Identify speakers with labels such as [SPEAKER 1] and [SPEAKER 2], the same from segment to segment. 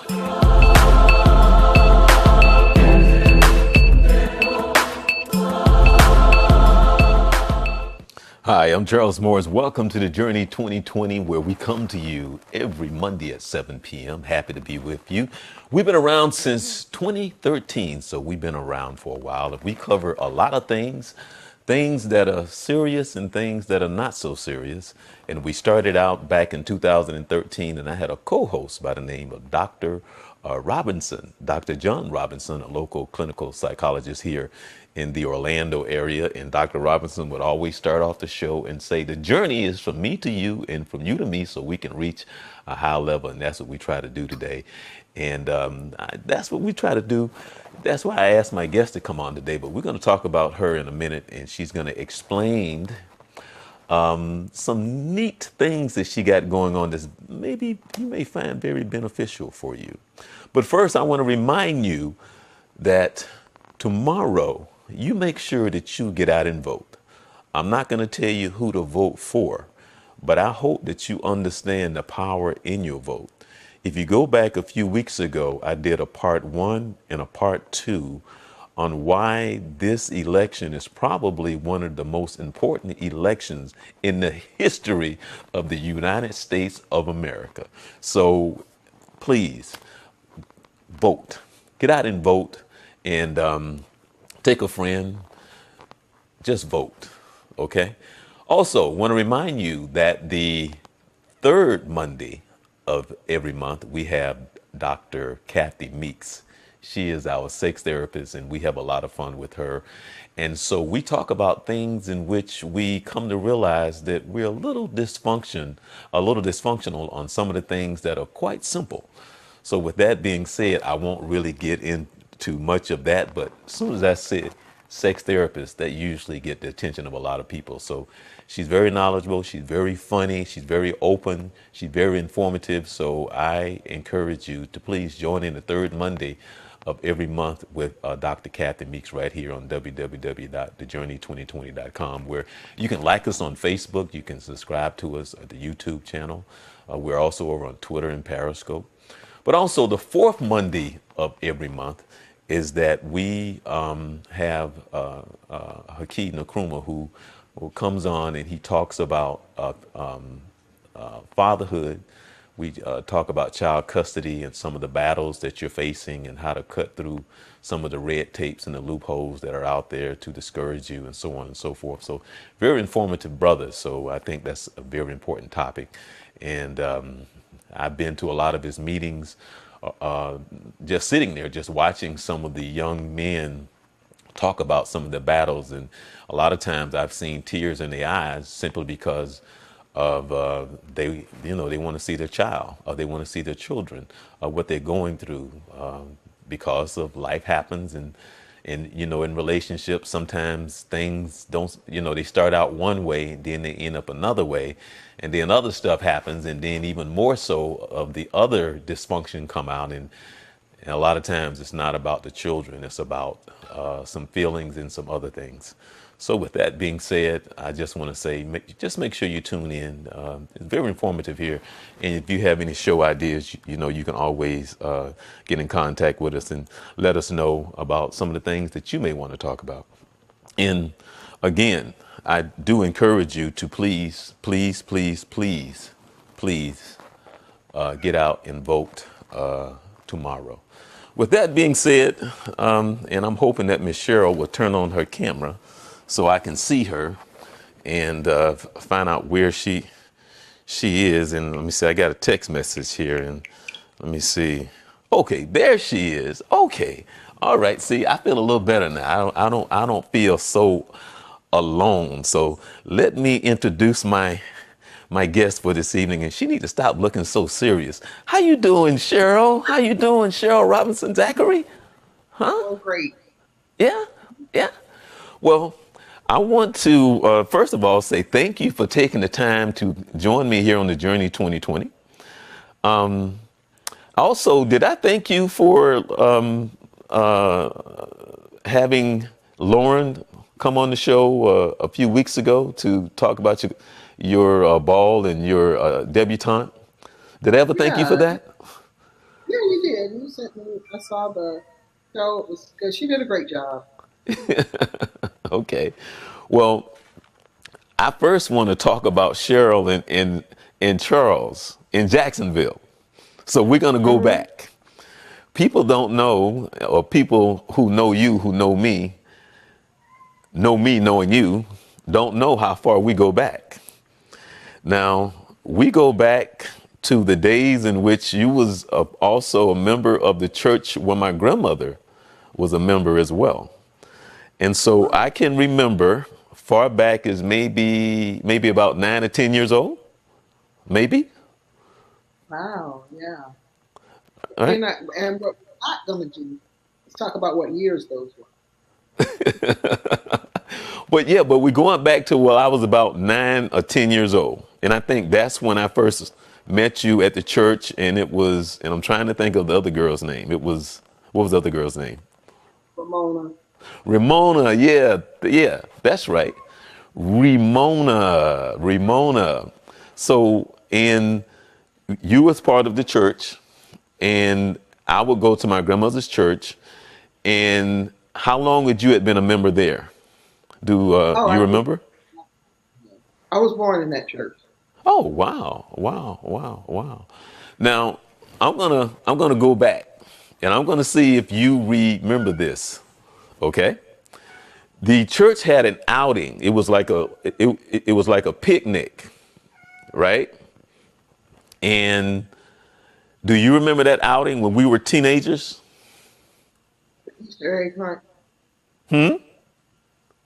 [SPEAKER 1] Hi, I'm Charles Morris. Welcome to the Journey 2020, where we come to you every Monday at 7 p.m. Happy to be with you. We've been around since 2013, so we've been around for a while. We cover a lot of things, things that are serious and things that are not so serious. And we started out back in 2013, and I had a co-host by the name of Dr. Robinson, Dr. John Robinson, a local clinical psychologist here in the Orlando area. And Dr. Robinson would always start off the show and say, the journey is from me to you and from you to me, so we can reach a high level. And that's what we try to do today. And that's what we try to do. That's why I asked my guest to come on today. But we're going to talk about her in a minute, and she's going to explain some neat things that she got going on that maybe you may find very beneficial for you. But first, I want to remind you that tomorrow, you make sure that you get out and vote. I'm not going to tell you who to vote for, but I hope that you understand the power in your vote. If you go back a few weeks ago, I did a part 1 and a part 2 on why this election is probably one of the most important elections in the history of the United States of America. So please vote. Get out and vote, and take a friend, just vote, okay? Also, want to remind you that the third Monday of every month, we have Dr. Kathy Meeks. She is our sex therapist, and we have a lot of fun with her. And so we talk about things in which we come to realize that we're a little dysfunctional on some of the things that are quite simple. So with that being said, I won't really get into much of that, but as soon as I say sex therapists, that usually get the attention of a lot of people. So she's very knowledgeable, she's very funny, she's very open, she's very informative. So I encourage you to please join in the third Monday of every month with Dr. Kathy Meeks right here on www.thejourney2020.com, where you can like us on Facebook, you can subscribe to us at the YouTube channel. We're also over on Twitter and Periscope. But also the fourth Monday of every month is that we have Hakeem Nkrumah, who comes on and he talks about fatherhood. We talk about child custody and some of the battles that you're facing and how to cut through some of the red tapes and the loopholes that are out there to discourage you and so on and so forth. So very informative brother. So I think that's a very important topic. And I've been to a lot of his meetings, just sitting there, just watching some of the young men talk about some of the battles. And a lot of times I've seen tears in their eyes simply because of they want to see their child, or they want to see their children, what they're going through, because of life happens. And in relationships, sometimes things don't, they start out one way and then they end up another way. And then other stuff happens, and then even more so of the other dysfunction come out. And a lot of times it's not about the children, it's about some feelings and some other things. So with that being said, I just want to say, just make sure you tune in. It's very informative here. And if you have any show ideas, you can always get in contact with us and let us know about some of the things that you may want to talk about. And again, I do encourage you to please get out and vote tomorrow. With that being said, and I'm hoping that Miss Cheryl will turn on her camera so I can see her and find out where she is. And let me see, I got a text message here, and let me see. Okay, there she is. Okay, all right. See, I feel a little better now. I don't feel so alone. So let me introduce my guest for this evening, and she needs to stop looking so serious. How you doing, Cheryl? How you doing, Cheryl Robinson Zackery? Huh?
[SPEAKER 2] Oh, great.
[SPEAKER 1] Yeah. Well, I want to first of all say thank you for taking the time to join me here on the Journey 2020. Also, did I thank you for having Lauren come on the show a few weeks ago to talk about your ball and your debutante? Did I ever thank you for that?
[SPEAKER 2] Yeah, you did. did. You sent me. I saw the show. It was good. She did a great job.
[SPEAKER 1] Okay. Well, I first want to talk about Cheryl in Charles in Jacksonville. So we're going to go
[SPEAKER 2] Hmm.
[SPEAKER 1] back. People don't know, or people who know you, who know me knowing you, don't know how far we go back. Now, we go back to the days in which you was also a member of the church where my grandmother was a member as well. And so I can remember far back as maybe about 9 or 10 years old, maybe.
[SPEAKER 2] Wow. Yeah.
[SPEAKER 1] All
[SPEAKER 2] We're
[SPEAKER 1] right.
[SPEAKER 2] not, and what we're not going to do is talk about what years those were.
[SPEAKER 1] But yeah, but we're going back to, well, I was about 9 or 10 years old. And I think that's when I first met you at the church. And I'm trying to think of the other girl's name. What was the other girl's name?
[SPEAKER 2] Ramona.
[SPEAKER 1] Ramona. Yeah, yeah, that's right. Ramona. So, and you was part of the church, and I would go to my grandmother's church. And how long had you had been a member there? Do
[SPEAKER 2] Oh,
[SPEAKER 1] you remember?
[SPEAKER 2] I was born in that church.
[SPEAKER 1] Oh, wow, wow, wow, wow. Now, I'm gonna go back, and I'm gonna see if you remember this. Okay? The church had an outing. It was like a picnic, right? And do you remember that outing when we were teenagers?
[SPEAKER 2] The Easter egg hunt.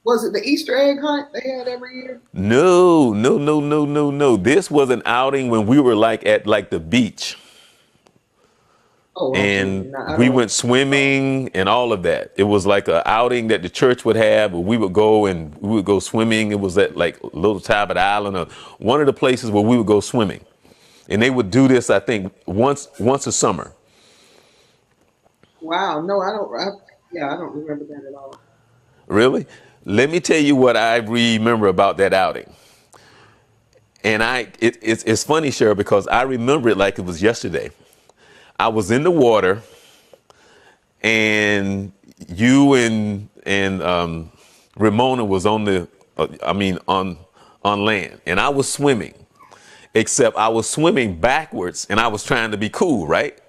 [SPEAKER 2] Was it the Easter egg hunt they had every year?
[SPEAKER 1] No, no, no, no, no, no. This was an outing when we were like at like the beach,
[SPEAKER 2] Oh,
[SPEAKER 1] and
[SPEAKER 2] absolutely not. I
[SPEAKER 1] we
[SPEAKER 2] don't.
[SPEAKER 1] went swimming and all of that. It was like an outing that the church would have, where we would go and we would go swimming. It was at like Little Talbot Island, or one of the places where we would go swimming. And they would do this, I think, once a summer.
[SPEAKER 2] Wow. No, I don't. Yeah, I don't remember that at all.
[SPEAKER 1] Really? Let me tell you what I remember about that outing. And it's funny, Cheryl, because I remember it like it was yesterday. I was in the water, and you and Ramona was on on land, and I was swimming. Except I was swimming backwards, and I was trying to be cool, right?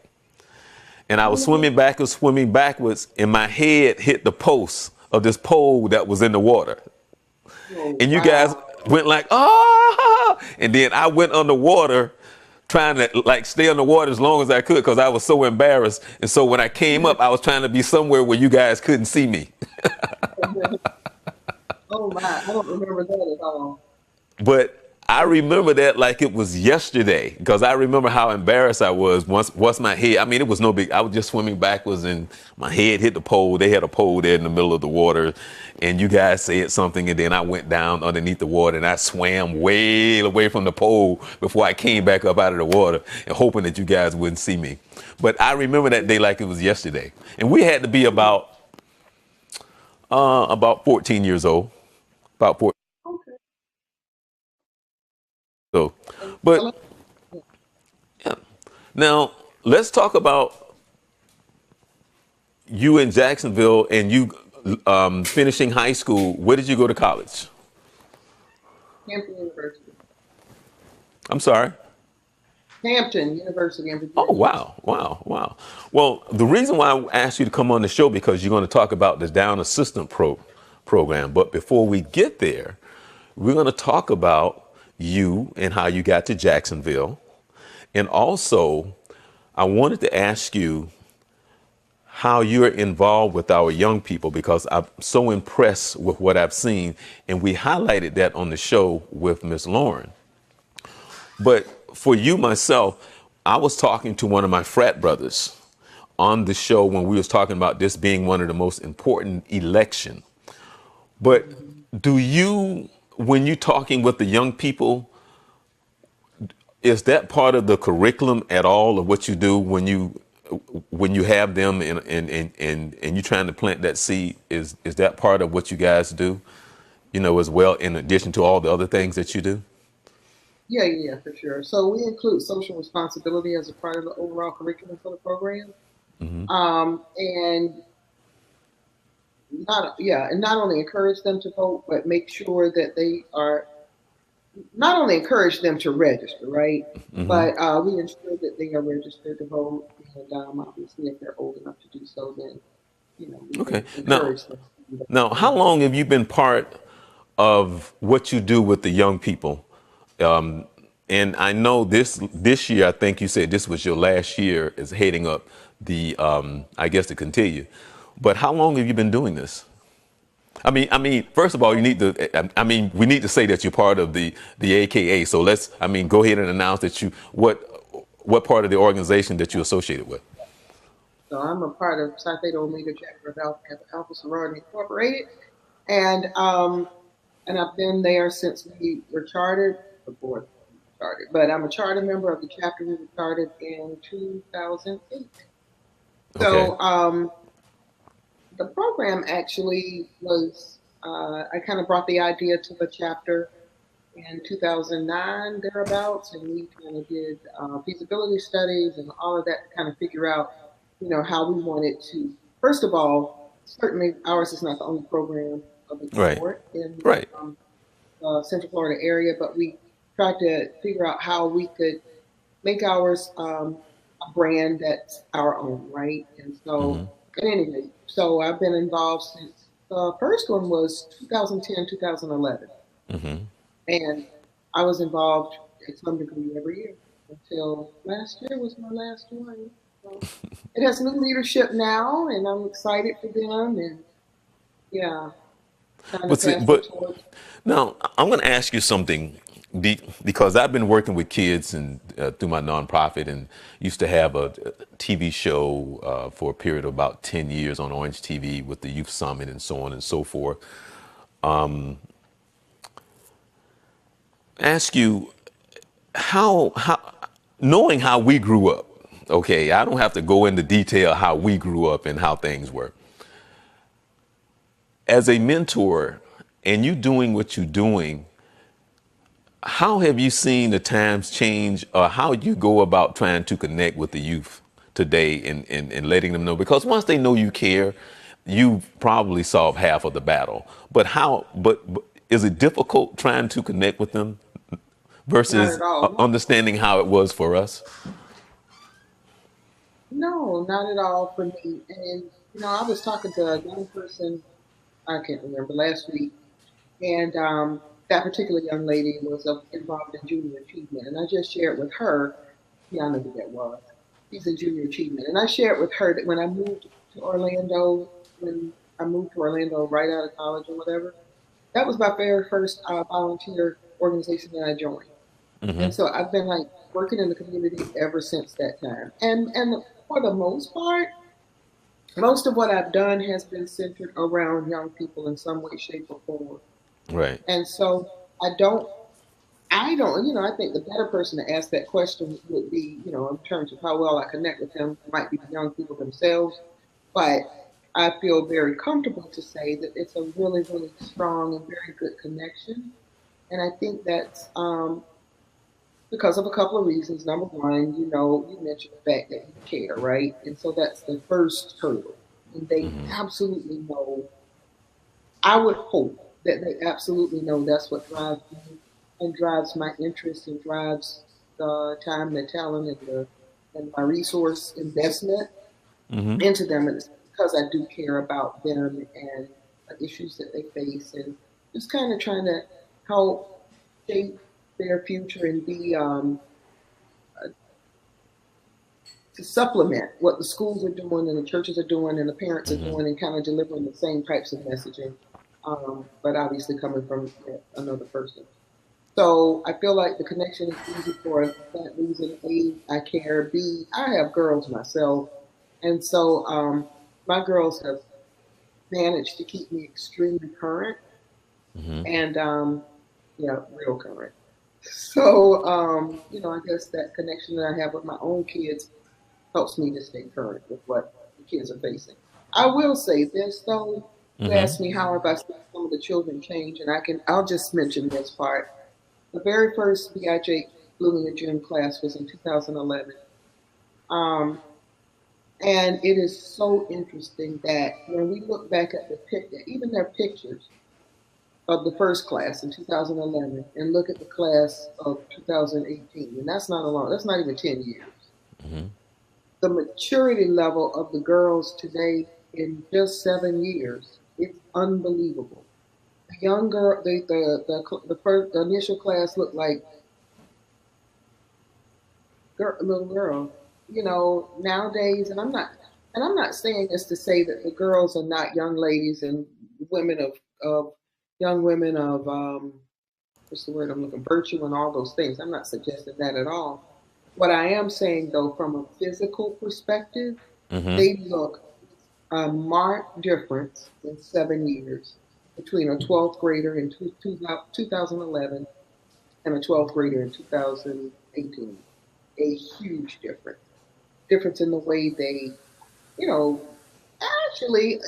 [SPEAKER 1] And I was
[SPEAKER 2] Hmm.
[SPEAKER 1] swimming backwards, and my head hit the post of this pole that was in the water.
[SPEAKER 2] Oh,
[SPEAKER 1] And you guys
[SPEAKER 2] wow.
[SPEAKER 1] went like, ah, and then I went underwater, trying to like stay underwater as long as I could because I was so embarrassed. And so when I came up, I was trying to be somewhere where you guys couldn't see me.
[SPEAKER 2] Oh my, I don't remember that at all.
[SPEAKER 1] But I remember that like it was yesterday because I remember how embarrassed I was once my head. I mean, it was no big. I was just swimming backwards and my head hit the pole. They had a pole there in the middle of the water, and you guys said something, and then I went down underneath the water and I swam way away from the pole before I came back up out of the water and hoping that you guys wouldn't see me. But I remember that day like it was yesterday, and we had to be about 14 years old, about 14.
[SPEAKER 2] Okay.
[SPEAKER 1] So,
[SPEAKER 2] Well,
[SPEAKER 1] but yeah. Now, let's talk about you in Jacksonville and you finishing high school. Where did you go to college?
[SPEAKER 2] Hampton University.
[SPEAKER 1] I'm sorry.
[SPEAKER 2] Hampton University in
[SPEAKER 1] Oh,
[SPEAKER 2] Virginia.
[SPEAKER 1] wow. Wow. Wow. Well, the reason why I asked you to come on the show because you're going to talk about the Down Assistant program. But before we get there, we're going to talk about you and how you got to Jacksonville. And also, I wanted to ask you how you're involved with our young people because I'm so impressed with what I've seen. And we highlighted that on the show with Miss Lauren. But for you, myself, I was talking to one of my frat brothers on the show when we was talking about this being one of the most important election. But
[SPEAKER 2] Mhm.
[SPEAKER 1] do you, when you're talking with the young people, is that part of the curriculum at all of what you do when you have them and you're trying to plant that seed? Is that part of what you guys do, as well, in addition to all the other things that you do?
[SPEAKER 2] Yeah, yeah, for sure. So we include social responsibility as a part of the overall curriculum for the program. And not only encourage them to vote, but make sure that they are not only encourage them to register, right?
[SPEAKER 1] Hmm.
[SPEAKER 2] But we ensure that they are registered to vote, and obviously, if they're old enough to do so, then we
[SPEAKER 1] Okay.
[SPEAKER 2] can
[SPEAKER 1] Now,
[SPEAKER 2] encourage them to do that
[SPEAKER 1] now,
[SPEAKER 2] as
[SPEAKER 1] how
[SPEAKER 2] well.
[SPEAKER 1] long have you been part of what you do with the young people? And I know this year, I think you said this was your last year is heading up the, I guess, to continue. But how long have you been doing this? First of all, you need to. We need to say that you're part of the AKA. So let's. Go ahead and announce that what part of the organization that you're associated with.
[SPEAKER 2] So I'm a part of Psi Theta Omega chapter of Alpha Sorority Incorporated, and um, and I've been there since we were chartered, before we were chartered. But I'm a charter member of the chapter. We were chartered in 2008.
[SPEAKER 1] Okay.
[SPEAKER 2] So the program actually was, I kind of brought the idea to the chapter in 2009, thereabouts, and we kind of did feasibility studies and all of that to kind of figure out, how we wanted to. First of all, certainly ours is not the only program of its
[SPEAKER 1] Right.
[SPEAKER 2] sort in
[SPEAKER 1] Right.
[SPEAKER 2] the Central Florida area, but we tried to figure out how we could make ours a brand that's our own, right? And so, at any rate, so I've been involved since the first one was 2010, 2011. And I was involved at some degree every year until last year was my last one. So it has new leadership now, and I'm excited for them. And yeah, trying to
[SPEAKER 1] But see,
[SPEAKER 2] pass the
[SPEAKER 1] but
[SPEAKER 2] torch.
[SPEAKER 1] now I'm going to ask you something because I've been working with kids and through my nonprofit and used to have a TV show for a period of about 10 years on Orange TV with the Youth Summit and so on and so forth. Ask you how knowing how we grew up. Okay, I don't have to go into detail how we grew up and how things were. As a mentor and you doing what you're doing, how have you seen the times change or how you go about trying to connect with the youth today and letting them know? Because once they know you care, you probably solve half of the battle. But is it difficult trying to connect with them
[SPEAKER 2] Not
[SPEAKER 1] versus
[SPEAKER 2] at all.
[SPEAKER 1] understanding how it was for us?
[SPEAKER 2] No, not at all for me. And I was talking to a young person, I can't remember, last week, and that particular young lady was involved in junior achievement, and I just shared with her, yeah, I know who that was. She's in junior achievement, and I shared with her that when I moved to Orlando, when I moved to Orlando right out of college or whatever, that was my very first volunteer organization that I joined. And so I've been like working in the community ever since that time. And for the most part, most of what I've done has been centered around young people in some way, shape, or form.
[SPEAKER 1] Right.
[SPEAKER 2] And so I don't, I think the better person to ask that question would be, in terms of how well I connect with them, might be the young people themselves. But I feel very comfortable to say that it's a really, really strong and very good connection. And I think that's because of a couple of reasons. Number one, you mentioned the fact that you care, right? And so that's the first hurdle. And they absolutely know, I would hope that they absolutely know that's what drives me and drives my interest and drives the time, the talent, and my resource investment into them. And it's because I do care about them and the issues that they face and just kind of trying to help shape their future and be to supplement what the schools are doing and the churches are doing and the parents are doing and kind of delivering the same types of messaging, but obviously coming from another person. So I feel like the connection is easy for that reason. A, I care. B, I have girls myself. And so my girls have managed to keep me extremely current and, yeah, real current. So, I guess that connection that I have with my own kids helps me to stay current with what the kids are facing. I will say this though. You asked me how have I seen some of the children change, and I'll just mention this part. The very first BIJ Blooming in June class was in 2011. Um, And it is so interesting that when we look back at the picture, even their pictures of the first class in 2011, and look at the class of 2018, and that's not even 10 years.
[SPEAKER 1] Hmm.
[SPEAKER 2] The maturity level of the girls today in just 7 years, it's unbelievable. The young girl, the initial class looked like little girls. Nowadays, and I'm not saying this to say that the girls are not young ladies and women of young women of what's the word I'm looking, virtue and all those things. I'm not suggesting that at all. What I am saying though, from a physical perspective,
[SPEAKER 1] Hmm.
[SPEAKER 2] they look a marked difference in 7 years between a 12th grader in 2011 and a 12th grader in 2018. A huge difference. Difference in the way they, you know, actually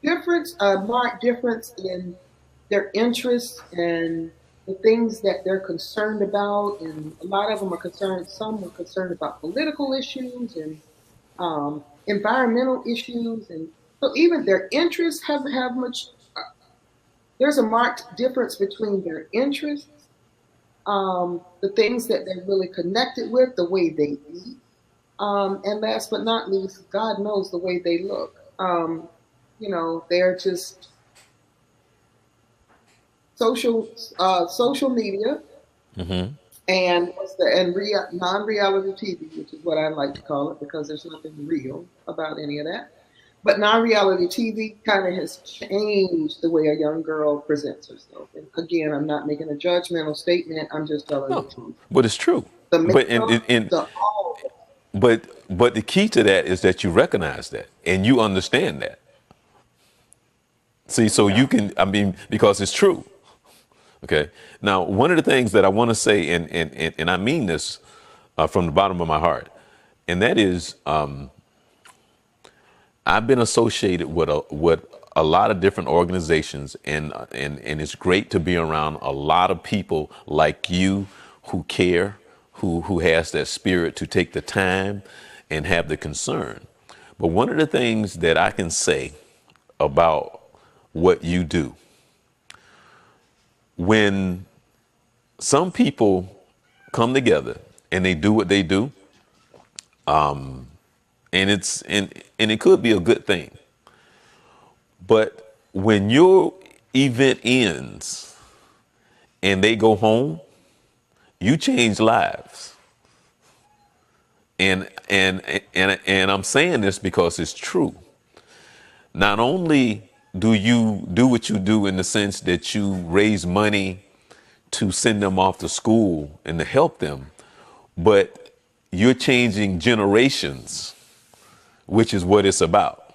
[SPEAKER 2] difference, a marked difference in their interests and the things that they're concerned about. And a lot of them are concerned, some are concerned about political issues and environmental issues. And so even their interests have much, there's a marked difference between their interests, the things that they're really connected with, the way they eat. And last but not least, God knows the way they look. They're just social media
[SPEAKER 1] Hmm.
[SPEAKER 2] and non-reality TV, which is what I like to call it because there's nothing real about any of that. But non-reality TV kind of has changed the way a young girl presents herself. And again, I'm not making a judgmental statement. I'm just telling the
[SPEAKER 1] No,
[SPEAKER 2] truth.
[SPEAKER 1] but it's true.
[SPEAKER 2] The
[SPEAKER 1] But
[SPEAKER 2] makeup, the all of
[SPEAKER 1] but the key to that is that you recognize that and you understand that. See,
[SPEAKER 2] that.
[SPEAKER 1] so
[SPEAKER 2] Yeah.
[SPEAKER 1] you can, I mean, because it's true. Okay. Now, one of the things that I want to say, and I mean this from the bottom of my heart, and that is, I've been associated with a lot of different organizations, and it's great to be around a lot of people like you who care, who has that spirit to take the time and have the concern. But one of the things that I can say about what you do, when some people come together and they do what they do, and it could be a good thing. But when your event ends and they go home, you change lives. And I'm saying this because it's true. Not only do you do what you do in the sense that you raise money to send them off to school and to help them, but you're changing generations, which is what it's about.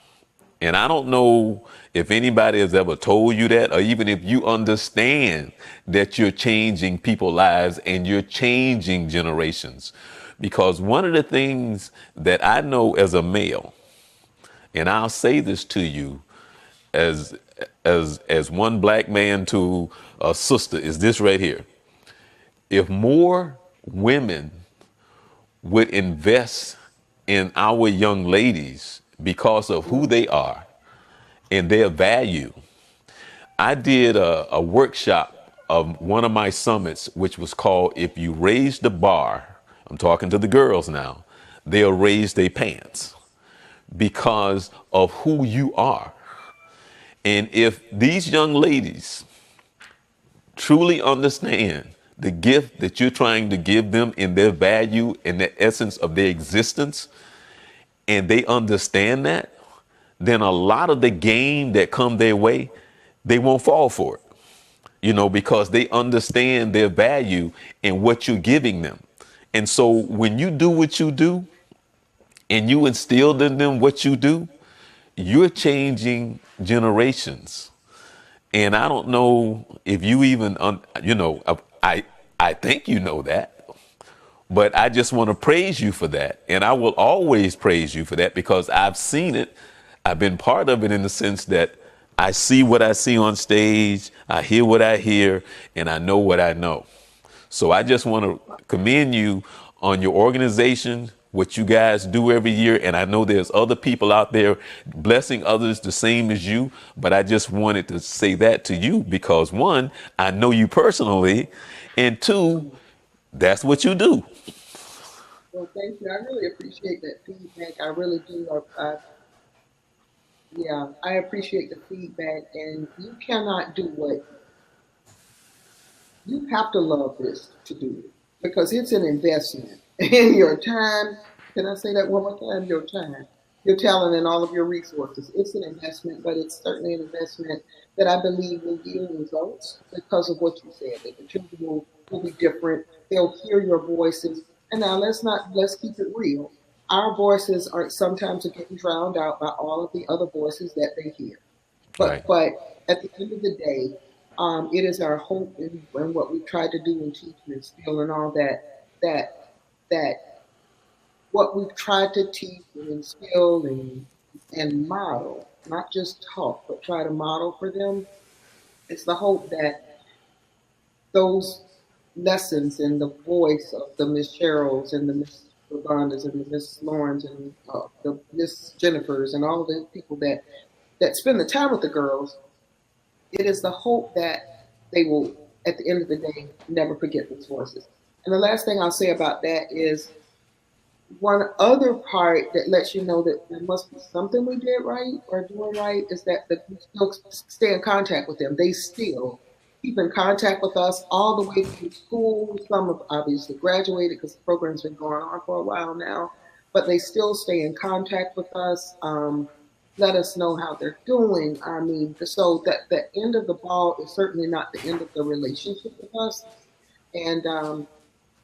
[SPEAKER 1] And I don't know if anybody has ever told you that, or even if you understand that you're changing people's lives and you're changing generations. Because one of the things that I know as a male, and I'll say this to you as as one black man to a sister, is this right here. If more women would invest in our young ladies because of who they are and their value. I did a workshop of one of my summits, which was called If You Raise the Bar, I'm talking to the girls now, they'll raise their pants because of who you are. And if these young ladies truly understand the gift that you're trying to give them in their value and the essence of their existence, and they understand that, then a lot of the game that come their way, they won't fall for it, because they understand their value and what you're giving them. And so when you do what you do and you instilled in them what you do, you're changing generations. And I don't know if you even, I think you know that. But I just want to praise you for that. And I will always praise you for that because I've seen it. I've been part of it in the sense that I see what I see on stage, I hear what I hear, and I know what I know. So I just want to commend you on your organization, what you guys do every year. And I know there's other people out there blessing others the same as you. But I just wanted to say that to you because one, I know you personally. And two, that's what you do.
[SPEAKER 2] Well, thank you. I really appreciate that feedback. I really do. Yeah, I appreciate the feedback. And you cannot do what you have to love this to do it because it's an investment in your time. Can I say that one more time? Your time, your talent, and all of your resources. It's an investment, but it's certainly an investment that I believe will yield results because of what you said. That the children will be different. They'll hear your voices. And now let's keep it real. Our voices are sometimes getting drowned out by all of the other voices that they hear.
[SPEAKER 1] Right.
[SPEAKER 2] But at the end of the day, it is our hope and what we try to do in teaching and skill and all that that what we've tried to teach and instill and model, not just talk, but try to model for them. It's the hope that those lessons in the voice of the Miss Cheryls and the Miss Ugandas and the Miss Lawrence and the Miss Jennifers and all of the people that spend the time with the girls, it is the hope that they will, at the end of the day, never forget those voices. And the last thing I'll say about that is one other part that lets you know that there must be something we did right or doing right is that we still stay in contact with them. They still keep in contact with us all the way through school. Some have obviously graduated because the program's been going on for a while now, but they still stay in contact with us. Let us know how they're doing. I mean, so that the end of the ball is certainly not the end of the relationship with us. And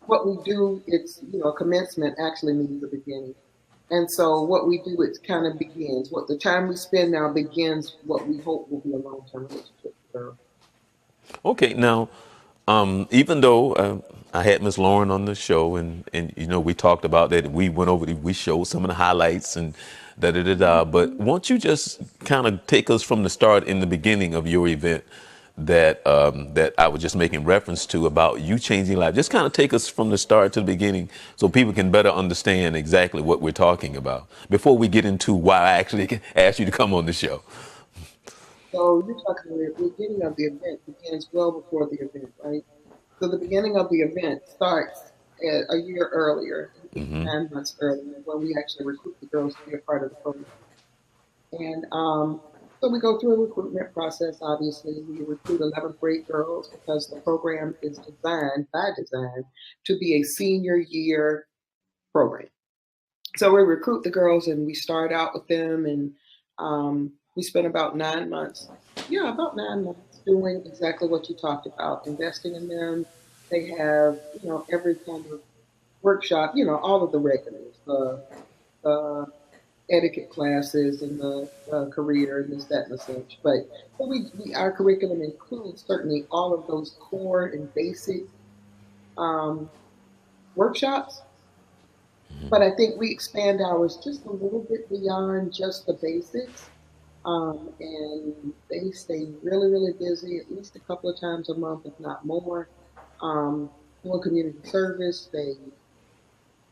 [SPEAKER 2] what we do, it's, commencement actually means the beginning. And so what we do, it kind of begins. What the time we spend now begins what we hope will be a long-term relationship with her.
[SPEAKER 1] Okay, now, even though I had Miss Lauren on the show, and we talked about that, we went over, we showed some of the highlights and da da da da. But won't you just kind of take us from the start in the beginning of your event that I was just making reference to about you changing life? Just kind of take us from the start to the beginning so people can better understand exactly what we're talking about before we get into why I actually asked you to come on the show.
[SPEAKER 2] So you're talking the beginning of the event begins well before the event, right? So the beginning of the event starts a year earlier, 9 months earlier, when we actually recruit the girls to be a part of the program. And so we go through a recruitment process. Obviously, we recruit 11th grade girls because the program is designed by design to be a senior year program. So we recruit the girls and we start out with them, and we spend about 9 months, yeah, about 9 months doing exactly what you talked about, investing in them. They have, every kind of workshop, all of the regulars, the etiquette classes and the career and this, that, and the such. But our curriculum includes certainly all of those core and basic um, workshops. But I think we expand ours just a little bit beyond just the basics. And they stay really, really busy at least a couple of times a month, if not more. Doing community service. They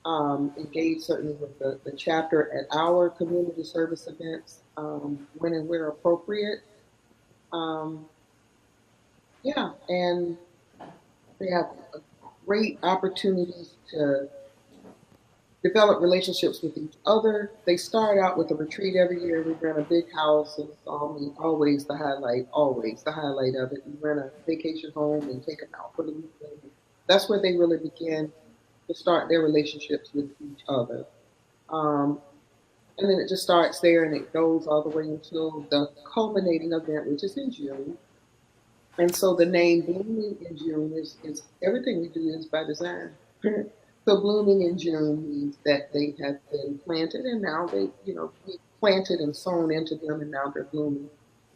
[SPEAKER 2] engage certainly with the chapter at our community service events when and where appropriate. Um, yeah, and they have great opportunities to develop relationships with each other. They start out with a retreat every year. We rent a big house, and it's always the highlight of it. We rent a vacation home and take them out for the weekend. That's where they really begin to start their relationships with each other. Um, and then it just starts there and it goes all the way until the culminating event, which is in June. And so the name Blooming in June is everything we do is by design. So blooming in June means that they have been planted and now we planted and sown into them and now they're blooming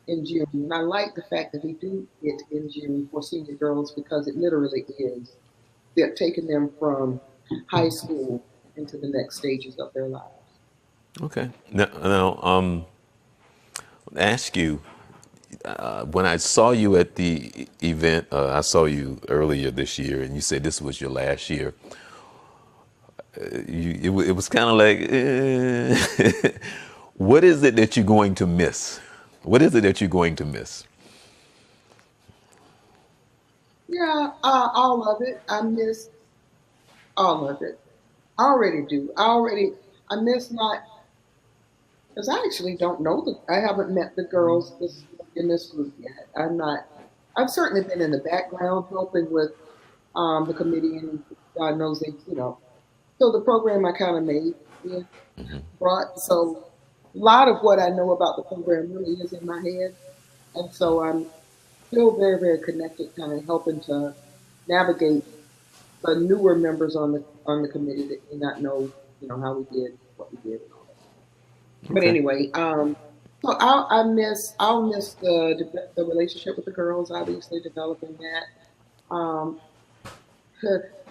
[SPEAKER 2] in June. And I like the fact that we do it in June for senior girls because it literally is. They're taking them from high school into the next stages of their lives.
[SPEAKER 1] Okay. Now, ask you, when I saw you at the event, I saw you earlier this year, and you said this was your last year. it was kind of like, what is it that you're going to miss? What is it that you're going to miss?
[SPEAKER 2] Yeah, all of it. I miss all of it. I already do. I miss not, because I actually don't know I haven't met the girls in this group yet. I've certainly been in the background helping with the committee, and God knows so the program I kind of made, yeah, brought. So a lot of what I know about the program really is in my head. And so I'm still very, very connected, kind of helping to navigate the newer members on the committee that may not know, how we did what we did and all that. But
[SPEAKER 1] Okay.
[SPEAKER 2] anyway, so I'll miss the relationship with the girls, obviously developing that.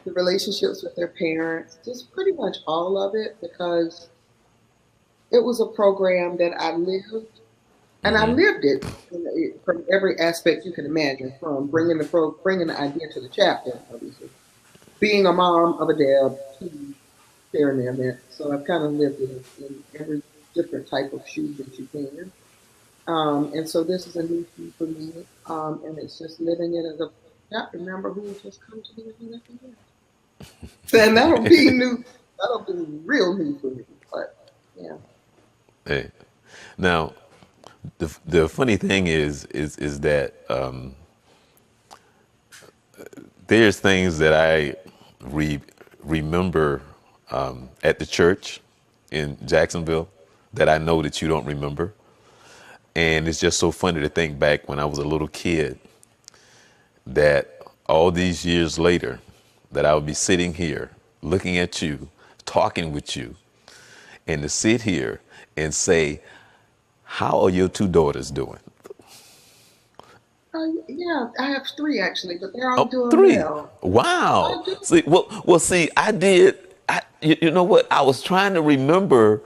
[SPEAKER 2] The relationships with their parents, just pretty much all of it, because it was a program that I lived, and I
[SPEAKER 1] Mm-hmm.
[SPEAKER 2] lived it from every aspect you can imagine, from bringing the idea to the chapter, obviously, being a mom of a deb to sharing the event. So I've kind of lived it in every different type of shoe that you can. And so this is a new shoe for me, and it's just living it as a chapter member who just come to me and let me in. And that'll be new. That'll be real new for me. But yeah.
[SPEAKER 1] Hey. Now, the funny thing is that there's things that I re- remember at the church in Jacksonville that I know that you don't remember. And it's just so funny to think back when I was a little kid that all these years later that I would be sitting here looking at you, talking with you, and to sit here and say, how are your two daughters doing?
[SPEAKER 2] Yeah, I have three actually, but they're all
[SPEAKER 1] Oh,
[SPEAKER 2] doing
[SPEAKER 1] three.
[SPEAKER 2] well.
[SPEAKER 1] Wow.
[SPEAKER 2] I do.
[SPEAKER 1] See, see, I did. You know what? I was trying to remember.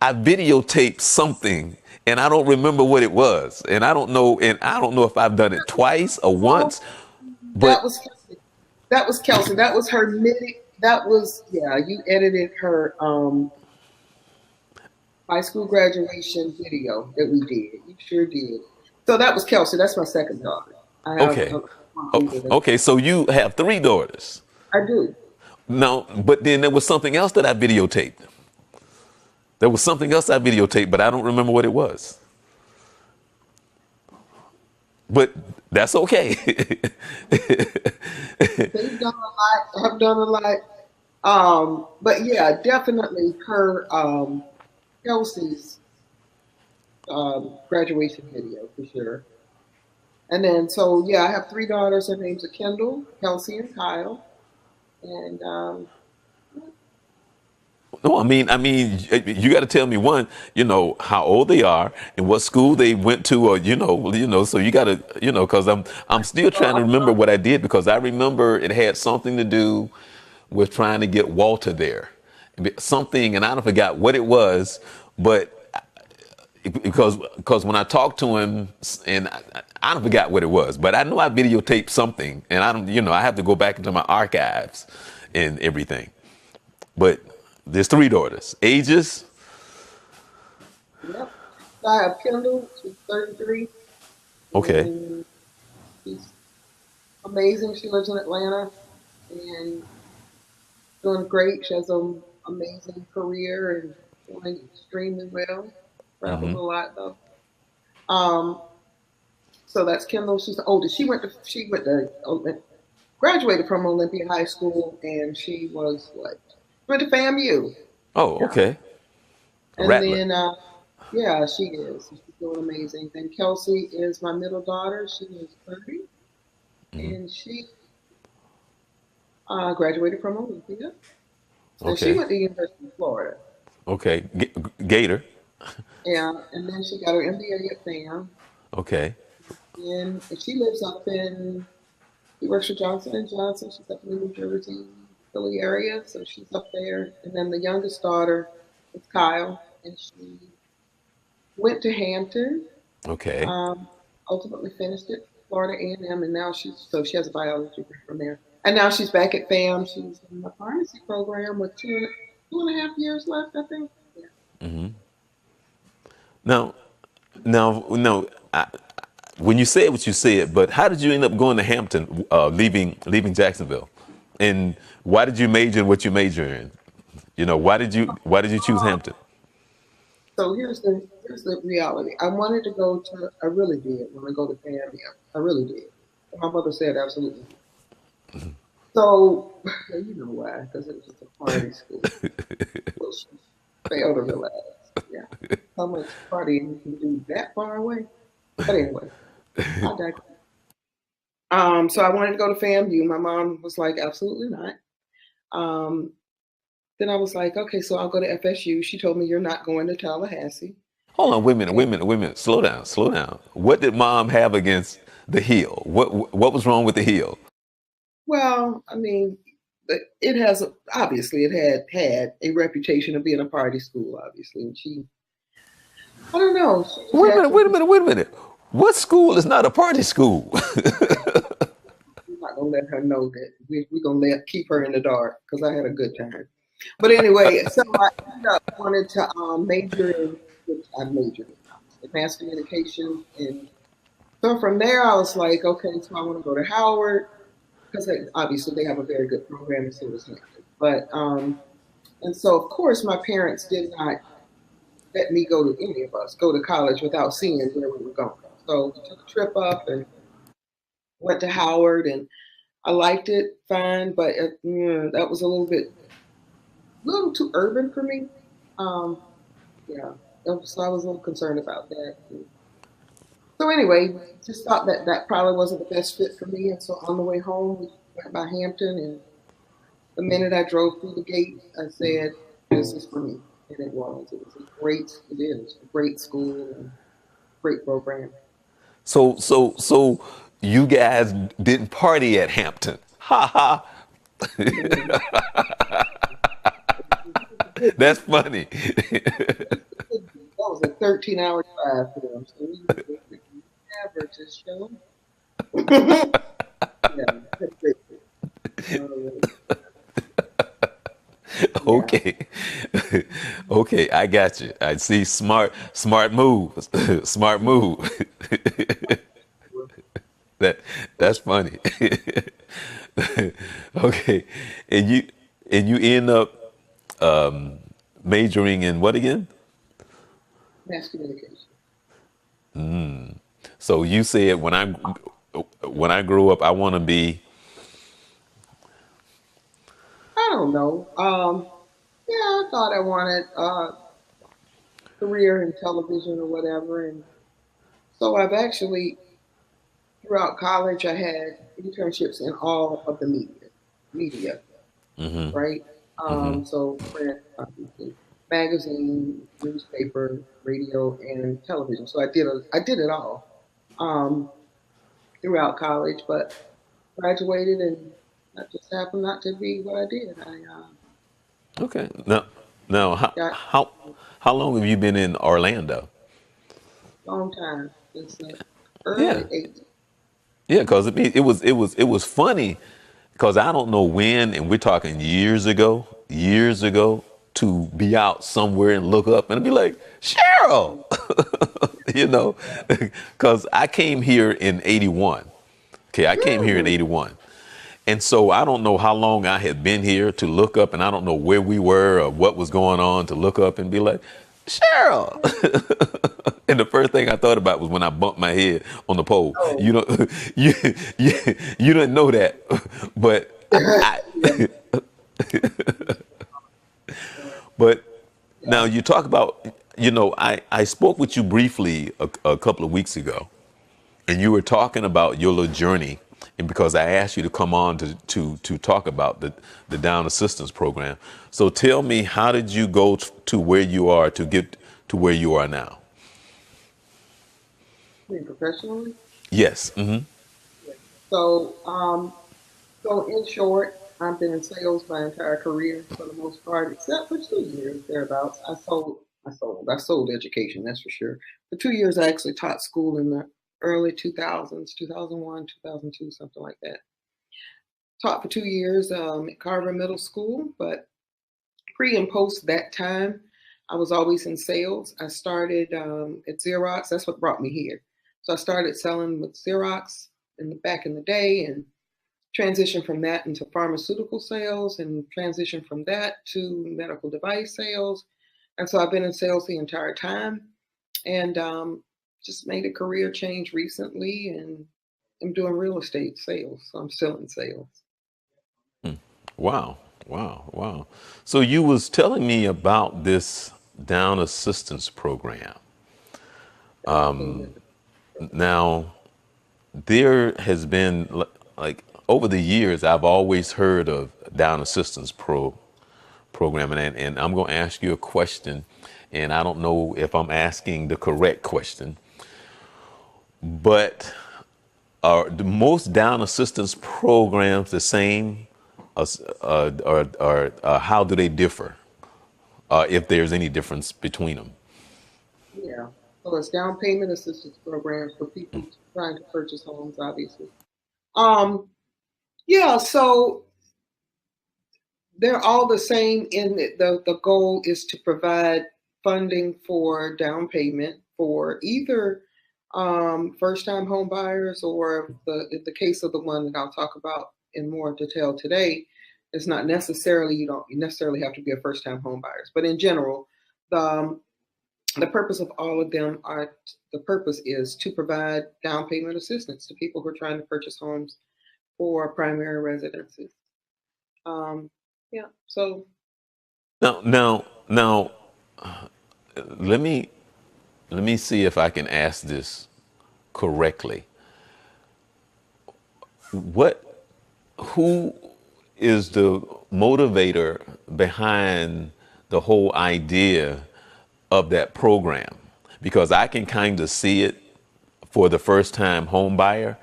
[SPEAKER 1] I videotaped something, and I don't remember what it was, and I don't know if I've done it twice or
[SPEAKER 2] Oh,
[SPEAKER 1] once.
[SPEAKER 2] that
[SPEAKER 1] But
[SPEAKER 2] was Kelsey. That was Kelsey. That was her midi. That was yeah. You edited her high school graduation video that we did. You sure did. So that was Kelsey. That's my second daughter. I have
[SPEAKER 1] okay,
[SPEAKER 2] one
[SPEAKER 1] oh,
[SPEAKER 2] older than
[SPEAKER 1] okay. So you have three daughters.
[SPEAKER 2] I do.
[SPEAKER 1] No, but then there was something else that I videotaped. There was something else I videotaped, but I don't remember what it was. But that's okay.
[SPEAKER 2] They've done a lot. I've done a lot. But yeah, definitely her Kelsey's graduation video for sure. And then so yeah, I have three daughters. Their names are Kendall, Kelsey, and Kyle. And
[SPEAKER 1] No, you got to tell me one, how old they are and what school they went to, or so you got to, because I'm still trying to remember what I did because I remember it had something to do with trying to get Walter there, something, and I don't forgot what it was, but because when I talked to him, and I don't forgot what it was, but I know I videotaped something, and I don't, I have to go back into my archives and everything. But there's three daughters. Ages?
[SPEAKER 2] yep. So I have Kendall. She's 33,
[SPEAKER 1] Okay.
[SPEAKER 2] and she's amazing. She lives in Atlanta and doing great. She has an amazing career and doing extremely well. Travels
[SPEAKER 1] Mm-hmm.
[SPEAKER 2] a lot though. Um, so that's Kendall. She's the oldest. Graduated from Olympia High School, and she was what? Went to FAMU.
[SPEAKER 1] Oh,
[SPEAKER 2] Yeah,
[SPEAKER 1] okay.
[SPEAKER 2] and
[SPEAKER 1] Rattler.
[SPEAKER 2] then yeah, she is. She's doing amazing. Then Kelsey is my middle daughter. She is 30,
[SPEAKER 1] Mm-hmm.
[SPEAKER 2] and she graduated from Olympia, and she
[SPEAKER 1] Okay.
[SPEAKER 2] went to University of Florida.
[SPEAKER 1] Okay. Gator.
[SPEAKER 2] Yeah, and then she got her MBA at FAM,
[SPEAKER 1] Okay.
[SPEAKER 2] and she lives up in. She works for Johnson and Johnson. She's up in the New Jersey, Philly area, so she's up there. And then the youngest daughter is Kyle, and she went to Hampton.
[SPEAKER 1] Okay.
[SPEAKER 2] Um, Ultimately finished at Florida A&M, and now she has a biology degree from there. And now she's back at FAM. She's in the pharmacy program with 2.5 years left, I think. Yeah.
[SPEAKER 1] Now, no. When you said what you said, but how did you end up going to Hampton, leaving Jacksonville, and why did you major in what you major in? Why did you choose Hampton?
[SPEAKER 2] So here's the reality. I wanted to go to. I really did want to go to FAM. Yeah, I really did. But my mother said absolutely not. So you know why? Because it was just a party school. Well, she failed to realize. Yeah, how much partying you can do that far away. But anyway, I digress. So I wanted to go to FAMU. My mom was like, absolutely not. Um, then I was like, okay, so I'll go to FSU. She told me you're not going to Tallahassee.
[SPEAKER 1] Hold on, wait a minute, wait a minute, wait a minute. Slow down, slow down. What did mom have against the Hill? What was wrong with the Hill?
[SPEAKER 2] Well, I mean, it has obviously it had a reputation of being a party school, obviously, and she, I don't know, she just
[SPEAKER 1] Wait a
[SPEAKER 2] had
[SPEAKER 1] minute,
[SPEAKER 2] some.
[SPEAKER 1] wait a minute, wait a minute. What school is not a party school?
[SPEAKER 2] I'm not gonna let her know that we're gonna keep her in the dark because I had a good time. But anyway, so I ended up wanted to major in, which I majored in mass communication, and so from there I was like, okay, so I want to go to Howard because obviously they have a very good program, and so does Hampton. But and so of course my parents did not let me go to any of us go to college without seeing where we were going. So we took a trip up and went to Howard, and I liked it fine, but that was a little too urban for me. Um, yeah, so I was a little concerned about that. So anyway, just thought that that probably wasn't the best fit for me, and so on the way home, we went by Hampton, and the minute I drove through the gate, I said, "This is for me," and it was. It was it is a great school and great program.
[SPEAKER 1] So you guys didn't party at Hampton. Ha ha.
[SPEAKER 2] Mm.
[SPEAKER 1] That's funny.
[SPEAKER 2] That was a 13-hour drive for them, so we never just show. Yeah, that's great. Yeah.
[SPEAKER 1] Okay. Okay, I got you. I see. Smart move. Smart move. that that's funny. Okay. And you end up majoring in what again?
[SPEAKER 2] Mass communication.
[SPEAKER 1] So you said when I grow up I want to be.
[SPEAKER 2] I don't know. Yeah, I thought I wanted a career in television or whatever, and so I've actually throughout college I had internships in all of the media, right? So print, obviously, magazine, newspaper, radio, and television. So I did it all um, throughout college, but graduated and that just happened not to be what I did. I
[SPEAKER 1] Okay. Now
[SPEAKER 2] got
[SPEAKER 1] how long have you been in Orlando?
[SPEAKER 2] a long time since the early
[SPEAKER 1] Yeah.
[SPEAKER 2] '80s.
[SPEAKER 1] Yeah, because it was funny because I don't know when, and we're talking years ago, to be out somewhere and look up and be like, Cheryl, you know, because I came here in '81. Okay, I came here in
[SPEAKER 2] Mm.
[SPEAKER 1] '81. And so I don't know how long I had been here to look up, and I don't know where we were or what was going on to look up and be like, Cheryl. And the first thing I thought about was when I bumped my head on the pole.
[SPEAKER 2] Oh,
[SPEAKER 1] You know, you you, you didn't know that, but I
[SPEAKER 2] yeah.
[SPEAKER 1] but now
[SPEAKER 2] Yeah.
[SPEAKER 1] you talk about, I spoke with you briefly a couple of weeks ago, and you were talking about your little journey, and because I asked you to come on to talk about the Down Assistance Program. So tell me, how did you go to where you are to get to where you are now?
[SPEAKER 2] I mean, professionally.
[SPEAKER 1] Yes.
[SPEAKER 2] Yeah. So, so in short, I've been in sales my entire career for the most part, except for 2 years thereabouts. I sold education, that's for sure. For 2 years, I actually taught school in the early 2000s, 2001, 2002, something like that. Taught for 2 years at Carver Middle School, but pre and post that time, I was always in sales. I started at Xerox. That's what brought me here. So I started selling with Xerox back in the day, and transitioned from that into pharmaceutical sales, and transitioned from that to medical device sales. And so I've been in sales the entire time, and just made a career change recently, and I'm doing real estate sales. So I'm still in sales.
[SPEAKER 1] Wow, wow, wow. So you was telling me about this Down Assistance Program.
[SPEAKER 2] Down payment.
[SPEAKER 1] Now, there has been like over the years, I've always heard of Down Assistance Program, and I'm going to ask you a question, and I don't know if I'm asking the correct question, but are the most Down Assistance programs the same, or how do they differ, if there's any difference between them?
[SPEAKER 2] Yeah. So it's down payment assistance programs for people trying to purchase homes, obviously. Um, yeah, so they're all the same in the goal is to provide funding for down payment for either first time home buyers, or in the case of the one that I'll talk about in more detail today, it's not necessarily, you necessarily have to be a first time home buyers, but in general, the the purpose of all of them are the purpose is to provide down payment assistance to people who are trying to purchase homes for primary residences. Um, yeah, so
[SPEAKER 1] Now, let me see if I can ask this correctly. What, who is the motivator behind the whole idea of that program? Because I can kind of see it for the first time home buyer,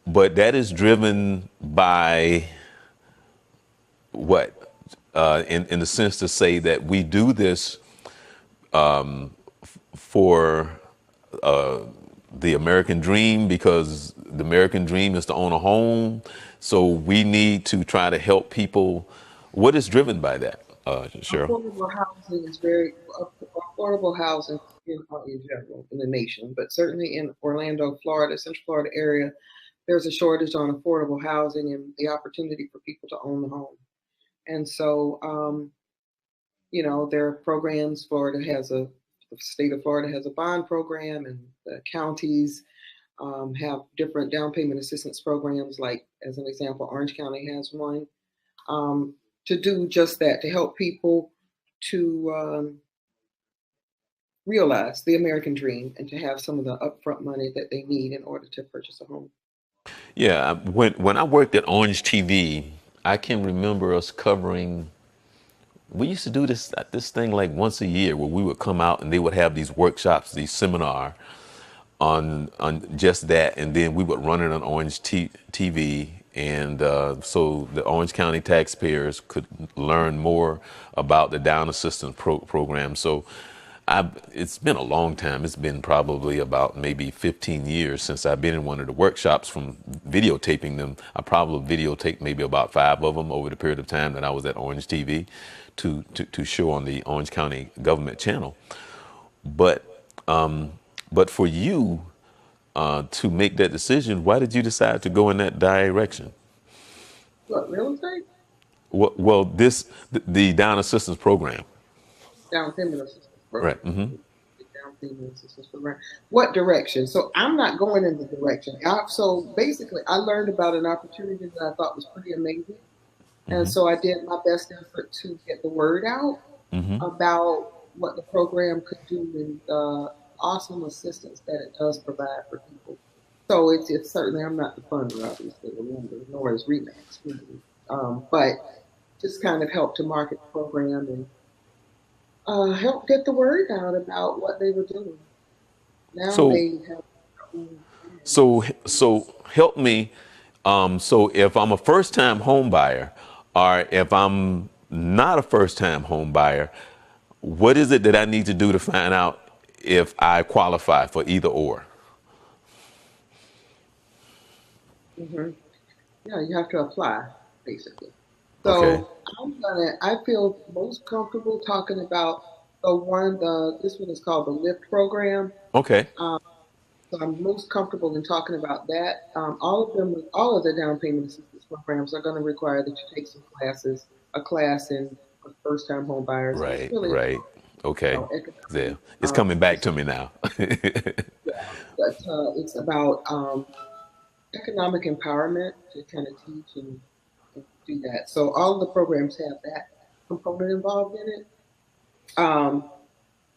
[SPEAKER 1] but that is driven by what? In the sense to say that we do this for the American dream, because the American dream is to own a home. So we need to try to help people. What is driven by that, Cheryl?
[SPEAKER 2] affordable housing is very affordable housing in general in the nation, but certainly in Orlando, Florida, Central Florida area, there's a shortage on affordable housing and the opportunity for people to own the home. And so, there are programs. The state of Florida has a bond program, and the counties have different down payment assistance programs. Like, as an example, Orange County has one to do just that, to help people to realize the American dream and to have some of the upfront money that they need in order to purchase a home.
[SPEAKER 1] Yeah, when I worked at Orange TV, I can remember us covering. We used to do this thing like once a year, where we would come out and they would have these workshops, these seminar on just that, and then we would run it on TV, and so the Orange County taxpayers could learn more about the Down Assistance Program. So it's been a long time. It's been probably about maybe 15 years since I've been in one of the workshops. From videotaping them, I probably videotaped maybe about 5 of them over the period of time that I was at Orange TV to show on the Orange County government channel. But but for you to make that decision, why did you decide to go in that direction?
[SPEAKER 2] What, real estate?
[SPEAKER 1] Well, the Down Assistance Program,
[SPEAKER 2] Down payment assistance program.
[SPEAKER 1] right? Hmm.
[SPEAKER 2] Down payment assistance program. What direction? So I'm not going in the direction. So basically, I learned about an opportunity that I thought was pretty amazing. And
[SPEAKER 1] Hmm.
[SPEAKER 2] so I did my best effort to get the word out
[SPEAKER 1] Hmm.
[SPEAKER 2] about what the program could do and the awesome assistance that it does provide for people. So it's certainly, I'm not the funder, obviously, remember, nor is Remax, really. But just kind of help to market the program and help get the word out about what they were doing. Now
[SPEAKER 1] So
[SPEAKER 2] they have their own
[SPEAKER 1] so help me. So if I'm a first time home buyer, or if I'm not a first time home buyer, what is it that I need to do to find out if I qualify for either or?
[SPEAKER 2] brand. Yeah, you have to apply basically.
[SPEAKER 1] Okay.
[SPEAKER 2] So I feel most comfortable talking about this one is called the LIFT program.
[SPEAKER 1] Okay.
[SPEAKER 2] Um, so I'm most comfortable in talking about that. All of the down payment assistance programs are going to require that you take some classes, a class in for first time home buyers, and it's
[SPEAKER 1] Right.
[SPEAKER 2] really
[SPEAKER 1] Right. Okay. Yeah.
[SPEAKER 2] economic.
[SPEAKER 1] It's coming back to me now.
[SPEAKER 2] Yeah, but it's about economic empowerment to kind of teach and do that. So all of the programs have that component involved in it. Um,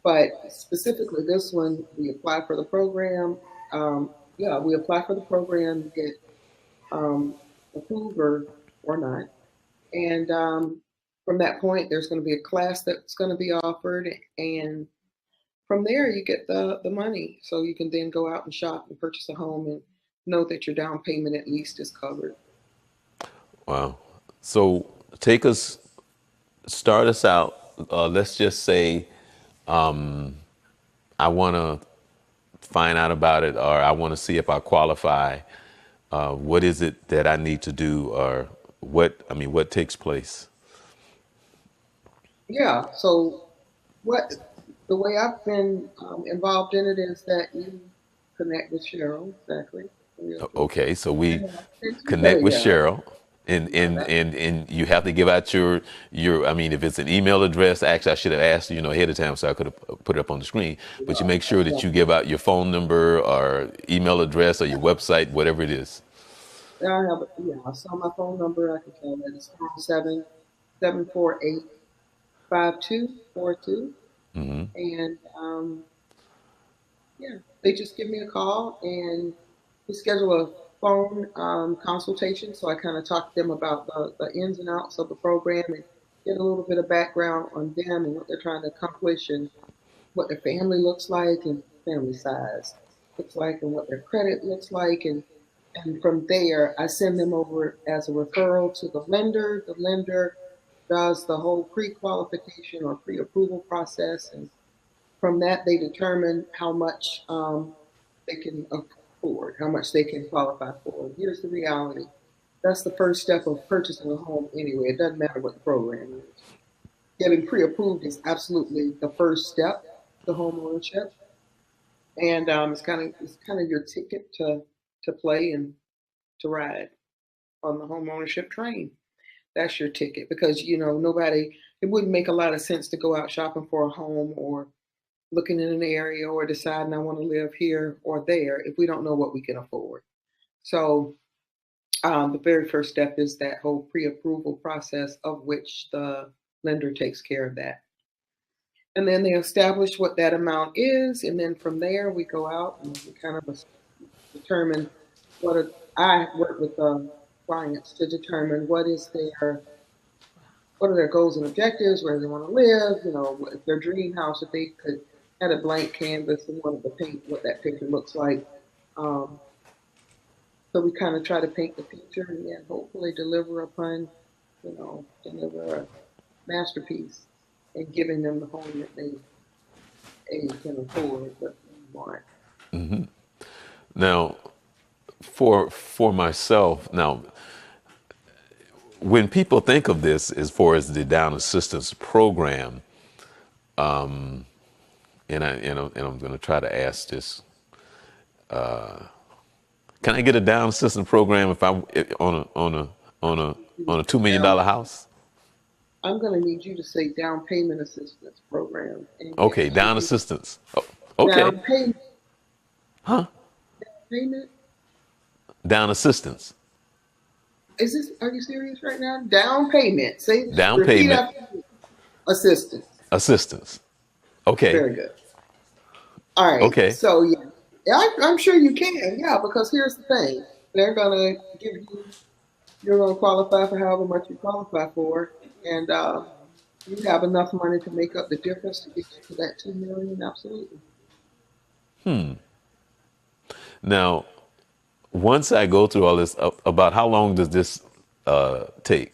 [SPEAKER 2] but specifically, this one, we apply for the program. Yeah, we apply for the program, get approved or not. And from that point, there's going to be a class that's going to be offered. And from there, you get the money. So you can then go out and shop and purchase a home and know that your down payment at least is covered.
[SPEAKER 1] Wow. So take us, start us out. Let's just say I want to find out about it, or I want to see if I qualify. What is it that I need to do, or what takes place?
[SPEAKER 2] Yeah. So what the way I've been involved in it is that you connect with Cheryl, Zackery, realtor.
[SPEAKER 1] Okay, so we
[SPEAKER 2] And she's
[SPEAKER 1] connect
[SPEAKER 2] very,
[SPEAKER 1] with
[SPEAKER 2] yeah,
[SPEAKER 1] Cheryl, and
[SPEAKER 2] yeah,
[SPEAKER 1] and and and you have to give out your. I mean, if it's an email address, actually, I should have asked you, ahead of time, so I could have put it up on the screen. But you make sure that
[SPEAKER 2] yeah.
[SPEAKER 1] you give out your phone number or email address or your website, whatever it is.
[SPEAKER 2] I have, yeah, so my phone number, I can tell that it's 748 5242. And yeah, they just give me a call and we schedule a phone consultation. So I kind of talk to them about the ins and outs of the program and get a little bit of background on them and what they're trying to accomplish and what their family looks like and family size looks like and what their credit looks like. And from there, I send them over as a referral to the lender. The lender does the whole pre-qualification or pre-approval process. And from that, they determine how much they can afford, how much they can qualify for. And here's the reality. That's the first step of purchasing a home anyway. It doesn't matter what the program is. Getting pre-approved is absolutely the first step to home ownership, and it's kind of your ticket to play and to ride on the home ownership train. That's your ticket because nobody. It wouldn't make a lot of sense to go out shopping for a home or looking in an area or deciding I want to live here or there if we don't know what we can afford. So the very first step is that whole pre-approval process, of which the lender takes care of that. And then they establish what that amount is, and then from there we go out and we kind of determine I work with the clients to determine what are their goals and objectives, where they want to live, what their dream house, if they could had a blank canvas and wanted to paint what that picture looks like. Um, so we kind of try to paint the picture and then hopefully deliver a masterpiece and giving them the home that they can afford what they want.
[SPEAKER 1] Now, for myself, now when people think of this as far as the down assistance program, and I'm going to try to ask this. Can I get a down assistance program if I'm on a $2 million
[SPEAKER 2] Down,
[SPEAKER 1] house?
[SPEAKER 2] I'm going to need you to say down payment assistance program. And
[SPEAKER 1] Okay,
[SPEAKER 2] yes, you
[SPEAKER 1] down
[SPEAKER 2] can
[SPEAKER 1] assistance. Oh, okay,
[SPEAKER 2] down payment
[SPEAKER 1] huh?
[SPEAKER 2] payment.
[SPEAKER 1] Down assistance,
[SPEAKER 2] Are you serious right now? Down payment. Say,
[SPEAKER 1] down
[SPEAKER 2] repeat
[SPEAKER 1] payment
[SPEAKER 2] after me. Assistance.
[SPEAKER 1] assistance. Okay,
[SPEAKER 2] Very good. All right.
[SPEAKER 1] okay.
[SPEAKER 2] So yeah, I'm sure you can. Yeah, because here's the thing: they're gonna give you. You're gonna qualify for however much you qualify for, and you have enough money to make up the difference to get you to that 2 million. Absolutely.
[SPEAKER 1] Now, once I go through all this, about how long does this take?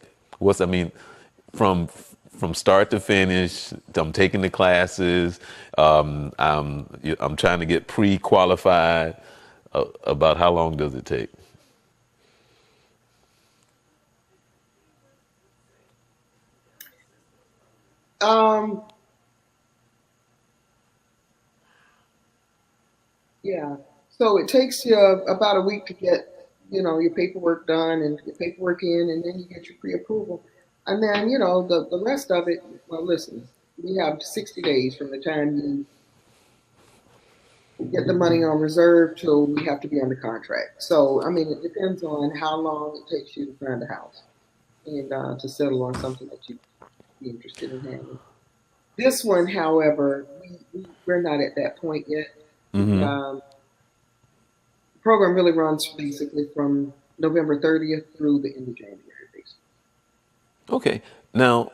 [SPEAKER 1] I mean, from from start to finish. I'm taking the classes. I'm trying to get pre-qualified. About how long does it take?
[SPEAKER 2] Um, yeah. So it takes you about a week to get, your paperwork done and get paperwork in, and then you get your pre-approval. And then, the rest of it, well, listen, we have 60 days from the time you get the money on reserve till we have to be under contract. So, I mean, it depends on how long it takes you to find a house and to settle on something that you'd be interested in having. This one, however, we're not at that point yet. The
[SPEAKER 1] Hmm.
[SPEAKER 2] program really runs basically from November 30th through the end of January, basically.
[SPEAKER 1] Okay. Now,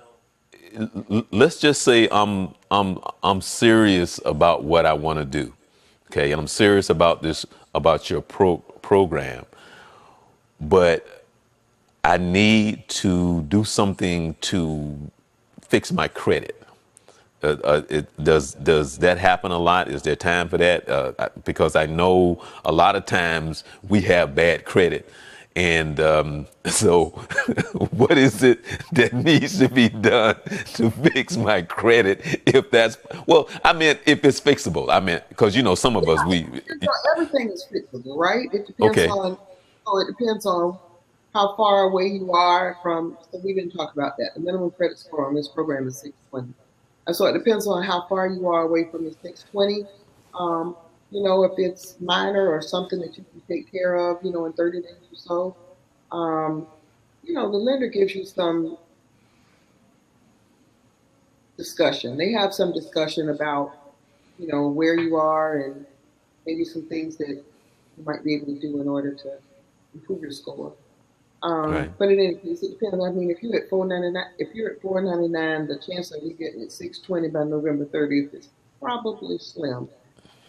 [SPEAKER 1] let's just say I'm serious about what I want to do. Okay, and I'm serious about this about your program, but I need to do something to fix my credit. Does that happen a lot? Is there time for that? Because I know a lot of times we have bad credit, and so what is it that needs to be done to fix my credit? If that's well, I mean, if it's fixable, I mean, because some of us we
[SPEAKER 2] Depends on, everything is fixable, right? It depends
[SPEAKER 1] okay,
[SPEAKER 2] on, oh, it depends on how far away you are from. So we didn't talk about that. The minimum credit score on this program is 620. And so it depends on how far you are away from the 620. Um, if it's minor or something that you can take care of, in 30 days or so, um, the lender gives you some discussion. They have some discussion about, where you are and maybe some things that you might be able to do in order to improve your score.
[SPEAKER 1] right,
[SPEAKER 2] But in any case, it depends. I mean, if you're at 499, the chance of you getting at 620 by November 30th is probably slim.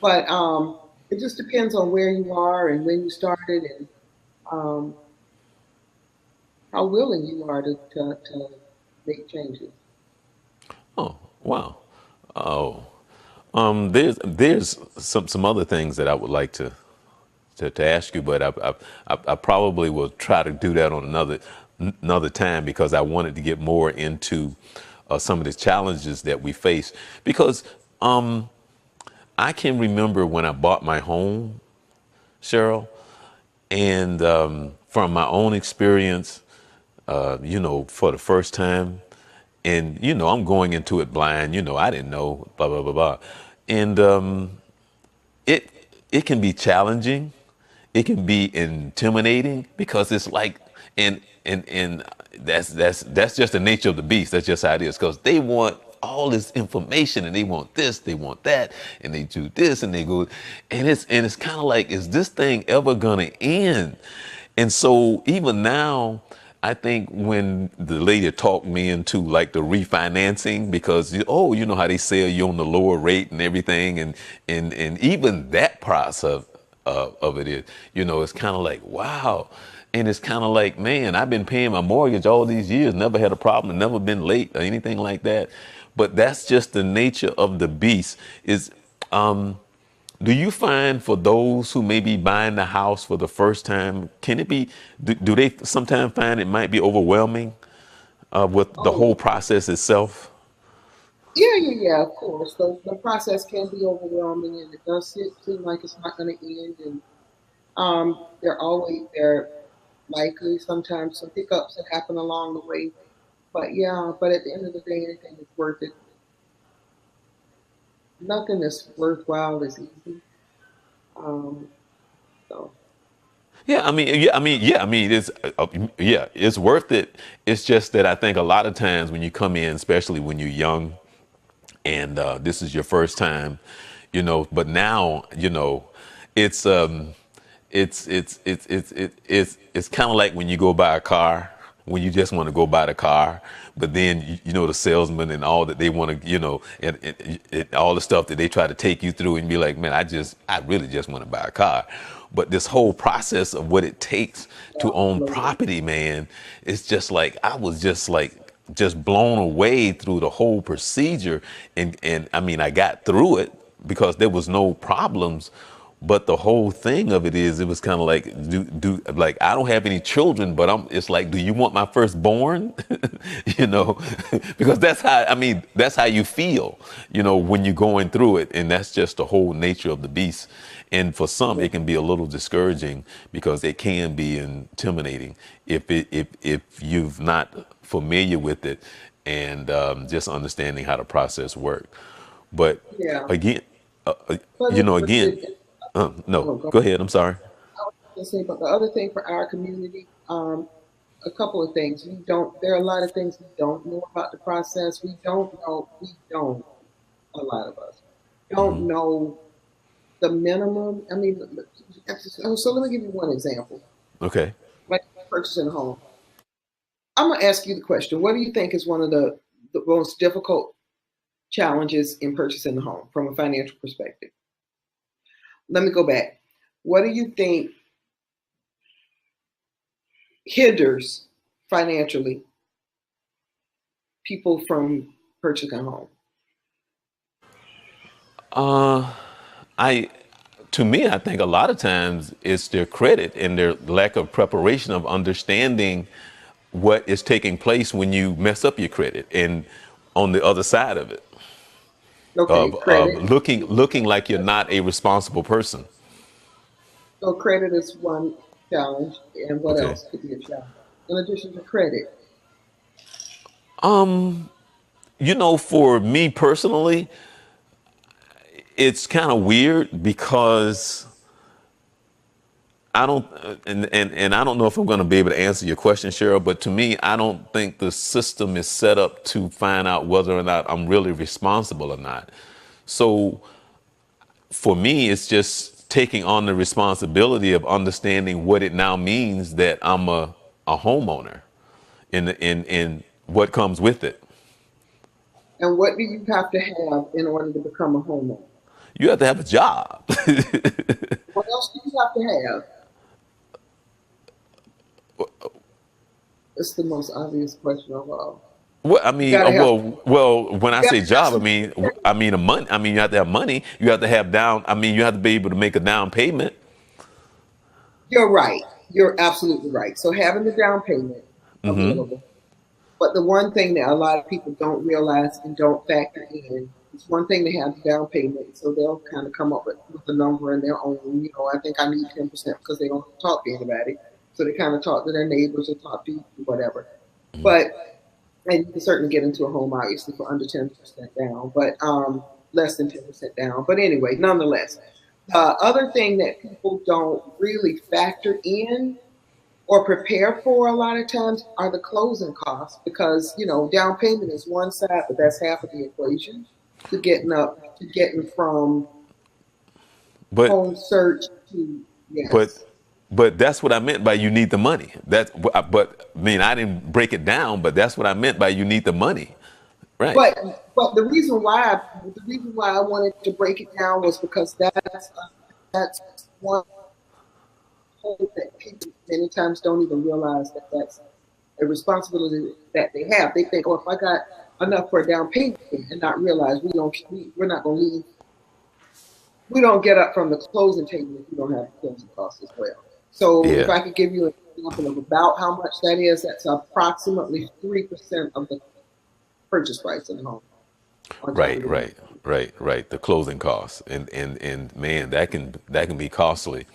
[SPEAKER 2] But it just depends on where you are and when you started and um, how willing you are to make changes.
[SPEAKER 1] oh wow, oh there's some other things that I would like to ask you, but I probably will try to do that on another time because I wanted to get more into some of the challenges that we face. Because I can remember when I bought my home, Cheryl, and from my own experience, for the first time, and I'm going into it blind. I didn't know, blah blah blah blah, and it it can be challenging, it can be intimidating because it's like and that's just the nature of the beast. That's just how it is because they want all this information and they want this, they want that, and they do this and they go and it's kind of like, is this thing ever gonna end? And so even now, I think when the lady talked me into like the refinancing because oh, you know how they sell you on the lower rate and everything, and even that process of it is, it's kind of like wow, and it's kind of like, man, I've been paying my mortgage all these years, never had a problem, never been late or anything like that, but that's just the nature of the beast. Is do you find for those who may be buying the house for the first time, can it be, do they sometimes find it might be overwhelming with the
[SPEAKER 2] Oh,
[SPEAKER 1] whole process itself?
[SPEAKER 2] yeah, yeah, yeah, of course. The process can be overwhelming and it does seem like it's not going to end. And there likely sometimes some hiccups that happen along the way. But yeah, but at the end of the day, anything is worth it. Nothing that's worthwhile is easy. Um, so
[SPEAKER 1] It's yeah, it's worth it. It's just that I think a lot of times when you come in, especially when you're young, and this is your first time, but now it's it's kind of like when you go buy a car, when you just want to go buy the car, but then the salesman and all that they want to, and all the stuff that they try to take you through and be like, man, I really just want to buy a car. But this whole process of what it takes to own
[SPEAKER 2] absolutely.
[SPEAKER 1] property, man, it's just like I was just blown away through the whole procedure, and I mean I got through it because there was no problems, But the whole thing of it is, it was kind of like, like, I don't have any children, but it's like, do you want my firstborn? you know, because that's how you feel, when you're going through it. And that's just the whole nature of the beast. And for some, it can be a little discouraging because it can be intimidating if you've not familiar with it and just understanding how the process works. But
[SPEAKER 2] Yeah.
[SPEAKER 1] again,
[SPEAKER 2] But
[SPEAKER 1] again, no,
[SPEAKER 2] oh, go
[SPEAKER 1] go ahead. I'm sorry.
[SPEAKER 2] I was going to say, but the other thing for our community, a couple of things. There are a lot of things we don't know about the process. A lot of us don't know the minimum. I mean, so let me give you one example.
[SPEAKER 1] Okay.
[SPEAKER 2] Like purchasing a home. I'm going to ask you the question. What do you think is one of the most difficult challenges in purchasing a home from a financial perspective? Let me go back. What do you think hinders financially people from purchasing a home?
[SPEAKER 1] Uh, I, to me, I think a lot of times it's their credit and their lack of preparation of understanding what is taking place when you mess up your credit and on the other side of it,
[SPEAKER 2] Okay,
[SPEAKER 1] of
[SPEAKER 2] credit.
[SPEAKER 1] looking like you're not a responsible person.
[SPEAKER 2] So credit is one challenge, and what
[SPEAKER 1] Okay.
[SPEAKER 2] else could be a challenge in addition to credit?
[SPEAKER 1] For me personally, it's kind of weird because I don't, and I don't know if I'm going to be able to answer your question, Cheryl, but to me, I don't think the system is set up to find out whether or not I'm really responsible or not. So for me, it's just taking on the responsibility of understanding what it now means that I'm a homeowner in what comes with it.
[SPEAKER 2] And what do you have to have in order to become a homeowner?
[SPEAKER 1] You have to have a job.
[SPEAKER 2] What else do you have to have? It's the most obvious question of all.
[SPEAKER 1] Well,
[SPEAKER 2] You got to have.
[SPEAKER 1] when I
[SPEAKER 2] You got
[SPEAKER 1] say
[SPEAKER 2] to have
[SPEAKER 1] job,
[SPEAKER 2] some.
[SPEAKER 1] I mean a money. I mean, you have to have money. You have to have down. I mean, you have to be able to make a down payment.
[SPEAKER 2] You're right. You're absolutely right. So having the down payment available. But the one thing that a lot of people don't realize and don't factor in, it's one thing to have the down payment, so they'll kind of come up with a number in their own. I think I need 10% because they don't talk to anybody. So they kind of talk to their neighbors or talk to you, whatever. But and you can certainly get into a home obviously for under 10% down, but less than 10% down. But anyway, nonetheless, the other thing that people don't really factor in or prepare for a lot of times are the closing costs because down payment is one side, but that's half of the equation to getting from
[SPEAKER 1] But
[SPEAKER 2] home search to
[SPEAKER 1] but
[SPEAKER 2] yes.
[SPEAKER 1] but that's what I meant by you need the money. But I mean, I didn't break it down, but that's what I meant by you need the money, right?
[SPEAKER 2] But the reason why I wanted to break it down was because that's one whole that people many times don't even realize that that's a responsibility that they have. They think, oh, if I got enough for a down payment, and not realize we're not going to leave. We don't get up from the closing table if we don't have the closing costs as well. So if
[SPEAKER 1] Yeah.
[SPEAKER 2] I could give you an example of about how much that is, that's approximately 3% of the purchase price of the home on top of
[SPEAKER 1] Right,
[SPEAKER 2] the down
[SPEAKER 1] right, right. The closing costs, and man, that can be costly.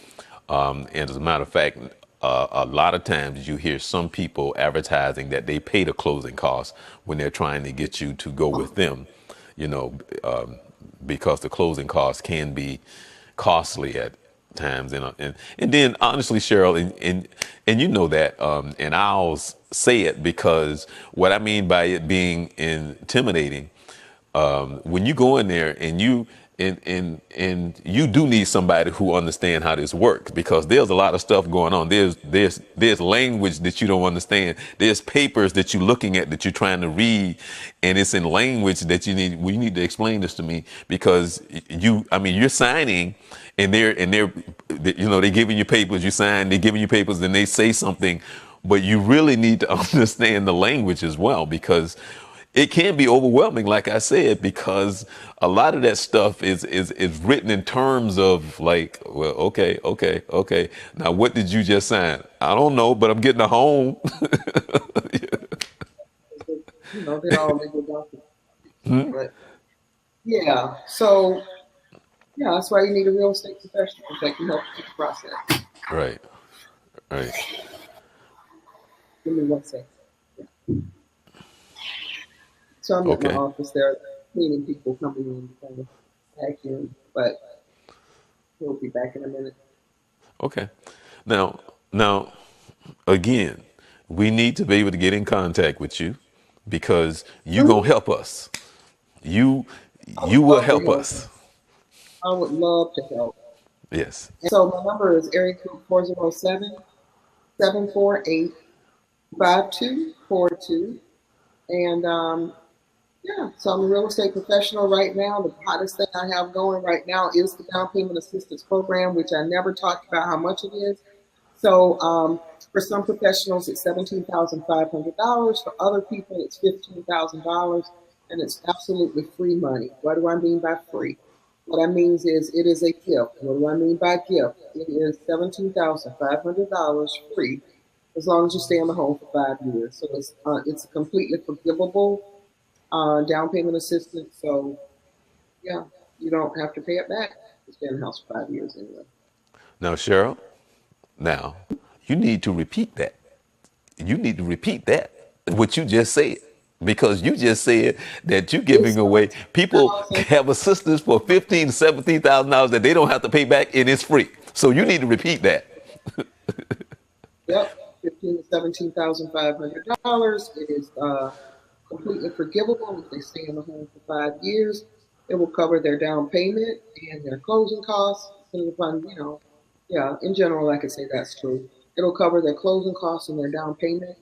[SPEAKER 1] And as a matter of fact, a lot of times you hear some people advertising that they pay the closing costs when they're trying to get you to go with them, you know, um, because the closing costs can be costly at times. And then honestly, Cheryl, and you know that, and I'll say it because what I mean by it being intimidating, when you go in there and you do need somebody who understand how this works because there's a lot of stuff going on. There's language that you don't understand. There's papers that you're looking at that you're trying to read, and it's in language that you need to explain this to me because you're signing and they're giving you papers, you sign, they're giving you papers, and they say something, but you really need to understand the language as well because it can be overwhelming, like I said, because a lot of that stuff is written in terms of like, well, okay, okay, okay. Now, what did you just sign? I don't know, but I'm getting a home.
[SPEAKER 2] They're all legal documents. But yeah, so yeah, that's why you need a real estate professional that can help you through the process.
[SPEAKER 1] Right, right.
[SPEAKER 2] Give me one second. So I'm at my
[SPEAKER 1] Okay,
[SPEAKER 2] office there, cleaning people coming in to kind of vacuum, but he'll be back in a minute.
[SPEAKER 1] okay. Now, again, we need to be able to get in contact with you because you
[SPEAKER 2] Mhm.
[SPEAKER 1] gonna help us. You
[SPEAKER 2] I
[SPEAKER 1] you
[SPEAKER 2] would
[SPEAKER 1] will
[SPEAKER 2] love to
[SPEAKER 1] help
[SPEAKER 2] help.
[SPEAKER 1] us.
[SPEAKER 2] I would love to help.
[SPEAKER 1] Yes.
[SPEAKER 2] And so my number is area code 407-748-5242. And yeah, so I'm a real estate professional right now. The hottest thing I have going right now is the down payment assistance program, which I never talked about how much it is. So for some professionals, it's $17,500. For other people, it's $15,000, and it's absolutely free money. What do I mean by free? What I mean is it is a gift. What do I mean by gift? It is $17,500 free as long as you stay in the home for 5 years. So it's a completely forgivable down payment assistance. So yeah, you don't have to pay it back. You stay in the house for 5 years anyway.
[SPEAKER 1] Now, Cheryl, now you need to repeat that. You need to repeat that, what you just said. Because you just said that you're
[SPEAKER 2] It's
[SPEAKER 1] giving away people
[SPEAKER 2] 17,000.
[SPEAKER 1] have assistance for $15,000 to $17,000 that they don't have to pay back and it's free. So you need to repeat that.
[SPEAKER 2] Yep, 15 to 17,500. It is completely forgivable if they stay in the home for 5 years. It will cover their down payment and their closing costs. Depending upon, yeah, in general, I could say that's true. It'll cover their closing costs and their down payment,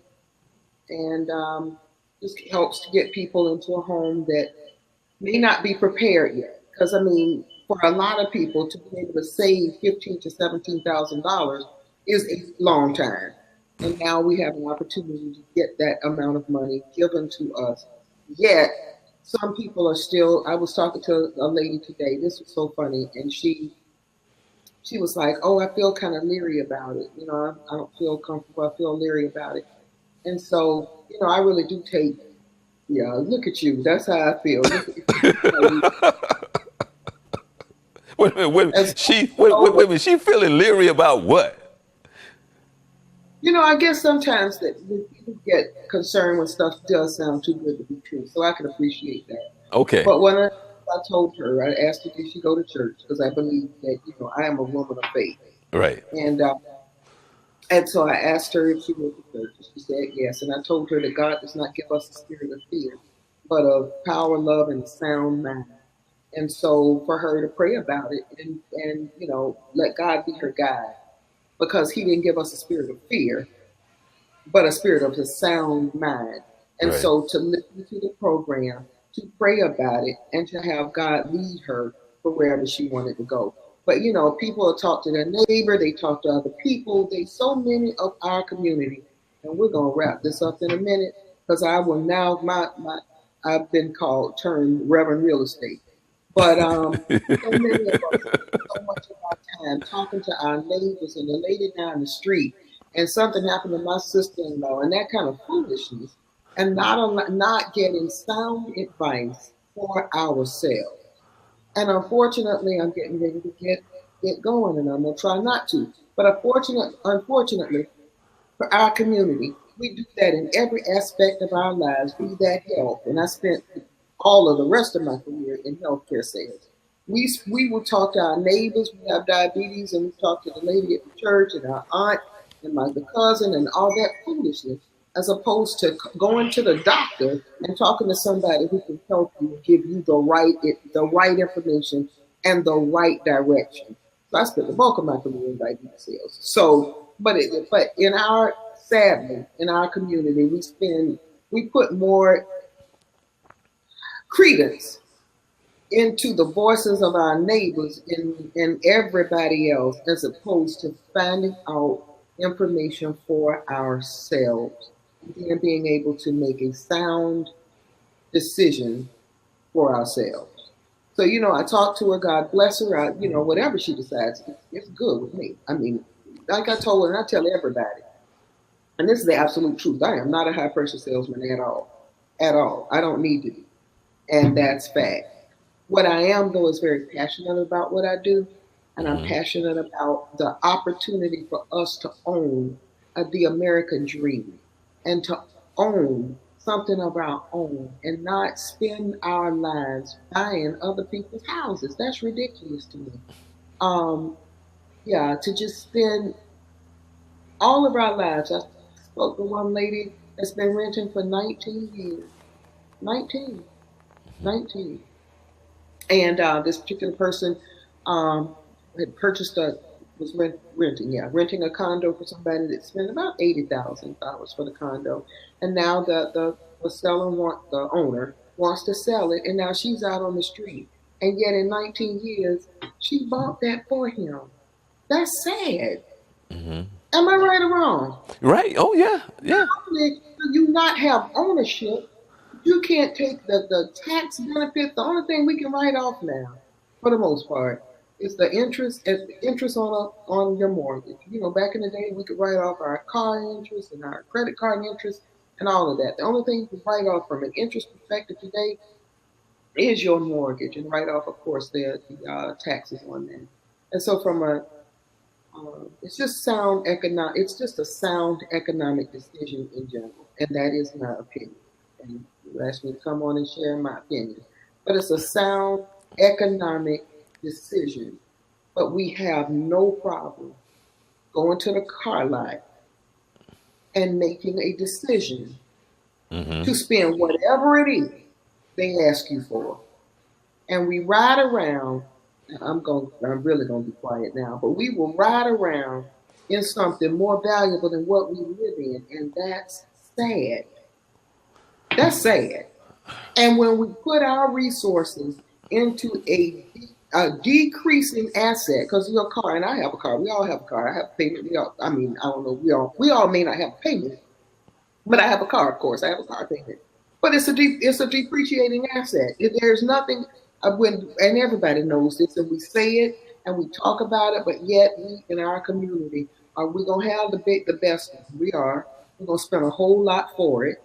[SPEAKER 2] and just helps to get people into a home that may not be prepared yet. Because I mean, for a lot of people to be able to save $15,000 to $17,000 is a long time, and now we have an opportunity to get that amount of money given to us. Yet some people are still. I was talking to a lady today. This was so funny, and she was like, "Oh, I feel kind of leery about it. I don't feel comfortable. I feel leery about it." And so, I really do take. Yeah, look at you. That's how I feel. Look at you.
[SPEAKER 1] Wait a minute, wait a minute.
[SPEAKER 2] As
[SPEAKER 1] Wait a minute. She feeling leery about what?
[SPEAKER 2] I guess sometimes that we get concerned when stuff does sound too good to be true. So I can appreciate that.
[SPEAKER 1] Okay,
[SPEAKER 2] But when I told her, I asked her did she go to church because I believe that I am a woman of faith,
[SPEAKER 1] right,
[SPEAKER 2] and and so I asked her if she went to church, and she said yes. And I told her that God does not give us a spirit of fear, but of power, love, and a sound mind. And so for her to pray about it and let God be her guide because He didn't give us a spirit of fear, but a spirit of a sound mind. And
[SPEAKER 1] right,
[SPEAKER 2] so to listen to the program, to pray about it, and to have God lead her for wherever she wanted to go. But people talk to their neighbor, they talk to other people, they so many of our community, and we're gonna wrap this up in a minute because I will now my I've been called turned Reverend Real Estate. But so many of us spend so much of our time talking to our neighbors and the lady down the street, and something happened to my sister-in-law, and that kind of foolishness, and not getting sound advice for ourselves. And unfortunately, I'm getting ready to get going, and I'm gonna try not to. But unfortunately, for our community. We do that in every aspect of our lives, be that health. And I spent all of the rest of my career in healthcare sales. We will talk to our neighbors. We have diabetes, and we talk to the lady at the church and our aunt and the cousin and all that foolishness, as opposed to going to the doctor and talking to somebody who can help you, give you the right information and the right direction. So I spent the bulk of my career in diabetes sales. So, but sadly in our community, we put more credence into the voices of our neighbors and everybody else as opposed to finding out information for ourselves and then being able to make a sound decision for ourselves. So, I talk to her, God bless her, whatever she decides, it's good with me. I mean, like I told her, and I tell everybody, and this is the absolute truth, I am not a high pressure salesman at all. At all. I don't need to be. And that's fact. What I am, though, is very passionate about what I do. And I'm
[SPEAKER 1] Hmm.
[SPEAKER 2] passionate about the opportunity for us to own the American dream and to own something of our own and not spend our lives buying other people's houses. That's ridiculous to me. Um, yeah, to just spend all of our lives. I spoke to one lady that's been renting for 19 years. 19. 19. And this particular person um, had purchased renting a condo for somebody that spent about $80,000 for the condo, and now the owner wants to sell it, and now she's out on the street, and yet in 19 years she bought that for him. That's sad.
[SPEAKER 1] Hmm.
[SPEAKER 2] Am I right or wrong?
[SPEAKER 1] Right. Oh yeah. Yeah.
[SPEAKER 2] Only do you not have ownership, you can't take the tax benefit. The only thing we can write off now, for the most part, is the interest on your mortgage. Back in the day, we could write off our car interest and our credit card interest and all of that. The only thing you can write off from an interest perspective today is your mortgage, and write off, of course, the taxes on that. And so, from a it's just sound economic. It's just a sound economic decision in general, and that is my opinion. And you asked me to come on and share my opinion, but it's a sound economic decision. But we have no problem going to the car lot and making a decision
[SPEAKER 1] Hmm.
[SPEAKER 2] to spend whatever it is they ask you for, and we ride around. I'm really gonna be quiet now, but we will ride around in something more valuable than what we live in, and that's sad. That's sad. And when we put our resources into a decreasing asset, because your car, and I have a car, we all have a car. I have payment. I mean, I don't know. We all may not have a payment, but I have a car, of course. I have a car payment. But it's a depreciating asset. There's nothing and everybody knows this, and we say it and we talk about it, but yet we in our community are we gonna have the best one? We are. We're gonna spend a whole lot for it.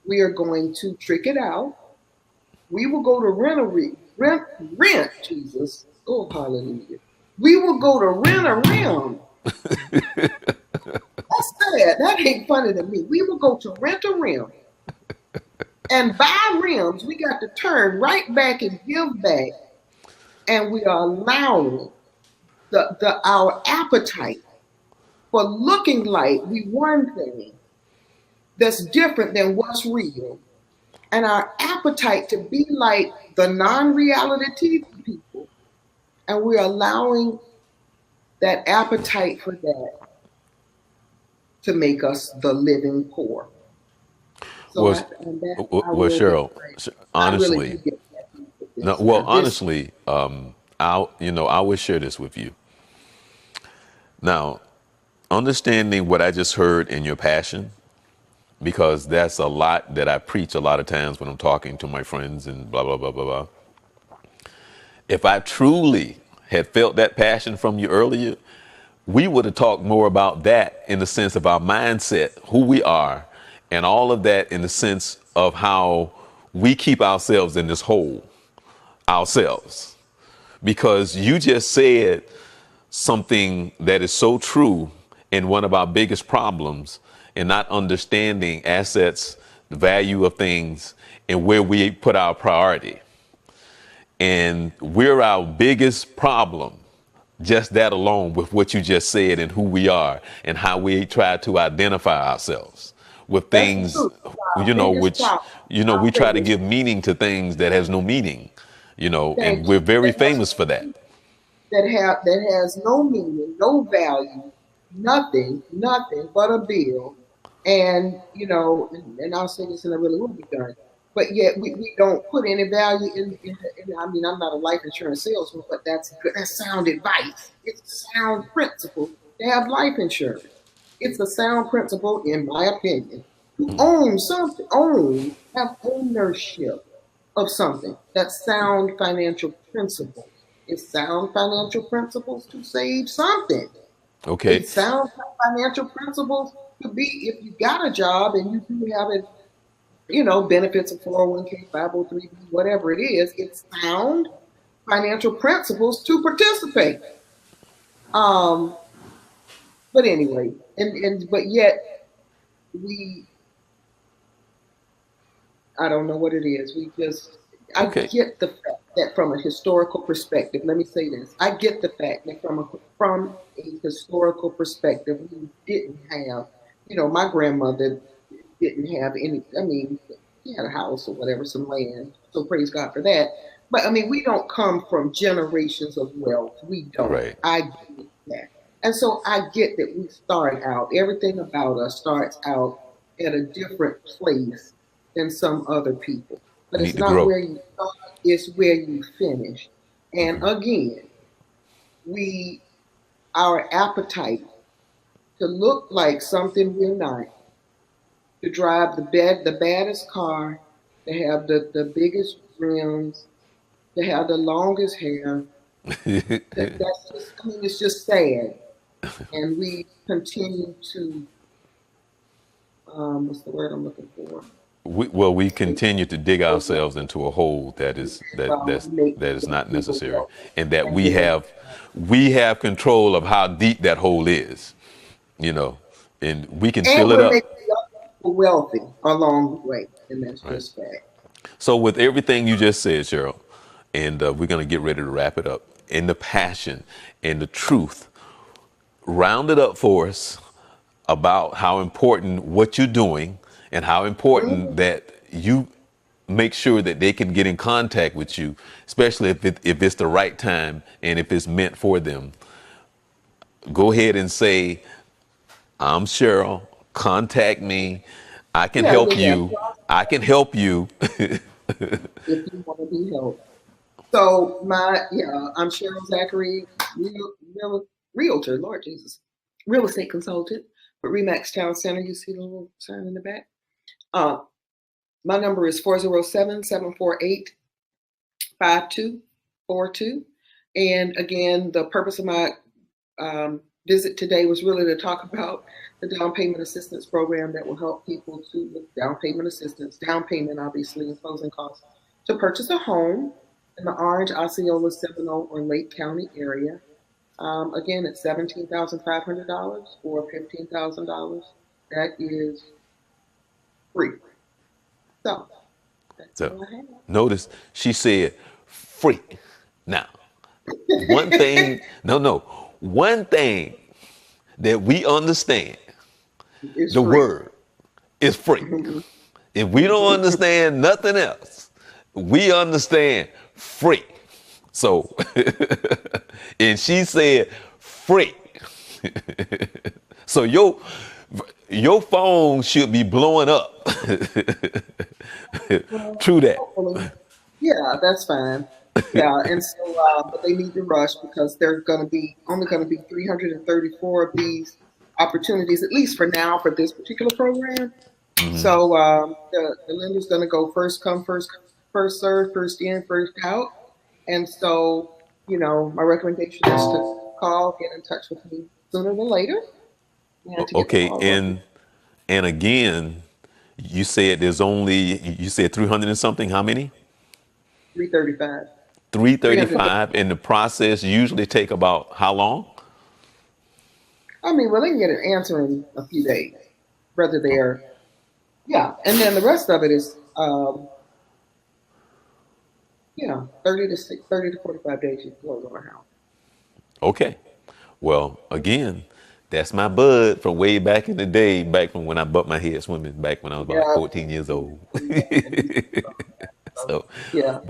[SPEAKER 2] We are going to trick it out. We will go to rent, Jesus. Oh, hallelujah. We will go to rent a rim. That's sad. That ain't funny to me. We will go to rent a rim and buy rims. We got to turn right back and give back, and we are allowing our appetite for looking like we one thing that's different than what's real, and our appetite to be like the non-reality TV people, and we're allowing that appetite for that to make us the living poor. So
[SPEAKER 1] Well,
[SPEAKER 2] and that I
[SPEAKER 1] well,
[SPEAKER 2] will get
[SPEAKER 1] Cheryl,
[SPEAKER 2] right. I really do
[SPEAKER 1] honestly,
[SPEAKER 2] get that with
[SPEAKER 1] no,
[SPEAKER 2] this.
[SPEAKER 1] well,
[SPEAKER 2] Now this
[SPEAKER 1] honestly, I will share this with you. Now, understanding what I just heard in your passion, because that's a lot that I preach a lot of times when I'm talking to my friends and blah, blah, blah, blah, blah. If I truly had felt that passion from you earlier, we would have talked more about that in the sense of our mindset, who we are, and all of that in the sense of how we keep ourselves in this hole ourselves. Because you just said something that is so true in one of our biggest problems in not understanding assets, the value of things, and where we put our priority. And we're our biggest problem, just that alone with what you just said and who we are and how we try to identify ourselves with
[SPEAKER 2] that's the
[SPEAKER 1] things,
[SPEAKER 2] truth. Our biggest
[SPEAKER 1] which,
[SPEAKER 2] problem.
[SPEAKER 1] we
[SPEAKER 2] Our
[SPEAKER 1] try to
[SPEAKER 2] biggest
[SPEAKER 1] give meaning to things that has no meaning, and
[SPEAKER 2] thank
[SPEAKER 1] we're
[SPEAKER 2] you.
[SPEAKER 1] very famous for that.
[SPEAKER 2] That has no meaning, no value, nothing but a bill. And and I'll say this and I really will be done. But yet we don't put any value in I mean, I'm not a life insurance salesman, but that's good. That's sound advice. It's a sound principle to have life insurance. It's a sound principle, in my opinion, You own something, have ownership of something. That's sound financial principles. It's sound financial principles to save something.
[SPEAKER 1] Okay.
[SPEAKER 2] It's sound financial principles to be if you got a job and you do have it, benefits of 401k, 503b, whatever it is, it's sound financial principles to participate. Um, but anyway, but yet we I don't know what it is. I
[SPEAKER 1] Okay.
[SPEAKER 2] get the fact that from a historical perspective, let me say this. I get the fact that from a historical perspective, we didn't have, my grandmother didn't have any, I mean, she had a house or whatever, some land. So praise God for that. But I mean, we don't come from generations of wealth. We don't.
[SPEAKER 1] Right.
[SPEAKER 2] I get that. And so I get that we start out, everything about us starts out at a different place than some other people. But
[SPEAKER 1] We
[SPEAKER 2] it's
[SPEAKER 1] need to
[SPEAKER 2] not
[SPEAKER 1] grow.
[SPEAKER 2] where you start, it's where you finish. And
[SPEAKER 1] Hmm.
[SPEAKER 2] again, we our appetite to look like something we're not, to drive the baddest car, to have the biggest rims, to have the longest hair. That's just, I mean, it's just sad. And we continue to, what's the word I'm looking for?
[SPEAKER 1] We continue to dig ourselves into a hole that is not
[SPEAKER 2] People
[SPEAKER 1] necessary,
[SPEAKER 2] wealth.
[SPEAKER 1] and that
[SPEAKER 2] And then,
[SPEAKER 1] we have control of how deep that hole is, you know, and we can
[SPEAKER 2] and
[SPEAKER 1] fill it
[SPEAKER 2] we're making
[SPEAKER 1] up.
[SPEAKER 2] other people wealthy along the way. And that's
[SPEAKER 1] Right.
[SPEAKER 2] just fact.
[SPEAKER 1] So with everything you just said, Cheryl, and we're gonna get ready to wrap it up. And the passion and the truth, round it up for us about how important what you're doing and how important
[SPEAKER 2] Mhm.
[SPEAKER 1] that you make sure that they can get in contact with you, especially if it's the right time and if it's meant for them. Go ahead and say, I'm Cheryl, contact me. I can
[SPEAKER 2] Yeah,
[SPEAKER 1] help
[SPEAKER 2] yeah, yeah.
[SPEAKER 1] you. I can help you.
[SPEAKER 2] If you want to be helped. So I'm Cheryl Zackery, real, realtor, Lord Jesus, real estate consultant for Remax Town Center. You see the little sign in the back. Uh, my number is 407-748-5242. And again, the purpose of my visit today was really to talk about the down payment assistance program that will help people to with down payment assistance, down payment obviously, and closing costs to purchase a home in the Orange, Osceola, Seminole, or Lake County area. Again, it's $17,500 or $15,000. That is free. So that's
[SPEAKER 1] So
[SPEAKER 2] all I have.
[SPEAKER 1] notice she said free. Now, one thing, no, one thing that we understand,
[SPEAKER 2] It's
[SPEAKER 1] the
[SPEAKER 2] free.
[SPEAKER 1] word is free. If we don't understand nothing else, we understand free. So, and she said free. So your phone should be blowing up.
[SPEAKER 2] Well,
[SPEAKER 1] True that.
[SPEAKER 2] hopefully. Yeah, that's fine. Yeah, and so, but they need to rush because there's going to be only going to be 334 of these opportunities, at least for now, for this particular program.
[SPEAKER 1] Hmm.
[SPEAKER 2] So the lender's going to go first come, first serve, first in, first out. And so, my recommendation is to call, get in touch with me sooner than later, and to get the
[SPEAKER 1] Okay,
[SPEAKER 2] ball rolling.
[SPEAKER 1] and again, you said 300 and something. How many?
[SPEAKER 2] 335, 330.
[SPEAKER 1] 335, and the process usually take about how long?
[SPEAKER 2] I mean, well, they can get an answer in a few days, whether
[SPEAKER 1] Oh,
[SPEAKER 2] they're, yeah. And then the rest of it is, 30 to 45 days you can close on a house.
[SPEAKER 1] okay. Well, again, that's my bud from way back in the day, back from when I butt my head swimming, back when I was about like
[SPEAKER 2] Yeah.
[SPEAKER 1] 14 years old.
[SPEAKER 2] So,
[SPEAKER 1] So,
[SPEAKER 2] yeah.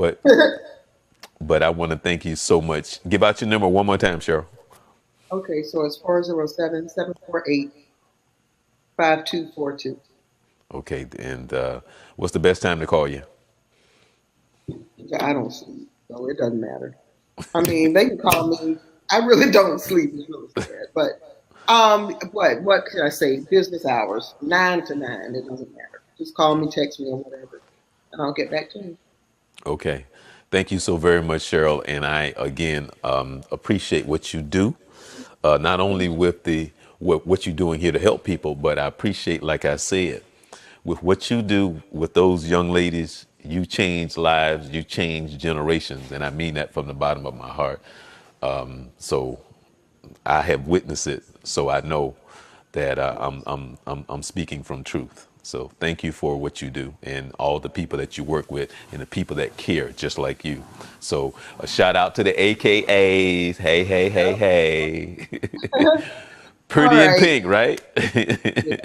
[SPEAKER 1] but I want to thank you so much. Give out your number one more time, Cheryl.
[SPEAKER 2] Okay, so it's 407-748-5242.
[SPEAKER 1] Okay, and what's the best time to call you?
[SPEAKER 2] I don't sleep, so it doesn't matter. I mean, they can call me. I really don't sleep. It's really sad, but What can I say? Business hours, 9 to 9. It doesn't matter. Just call me, text me, or whatever, and I'll get back to you.
[SPEAKER 1] Okay. Thank you so very much, Cheryl. And I, again, appreciate what you do, not only with what you're doing here to help people, but I appreciate, like I said, with what you do with those young ladies, you change lives, you change generations. And I mean that from the bottom of my heart. So I have witnessed it, so I know that I'm speaking from truth. So thank you for what you do and all the people that you work with and the people that care just like you. So a shout out to the AKAs. Hey, hey, hey,
[SPEAKER 2] Yep.
[SPEAKER 1] hey.
[SPEAKER 2] All
[SPEAKER 1] Pretty in
[SPEAKER 2] right.
[SPEAKER 1] pink, right?
[SPEAKER 2] Yeah.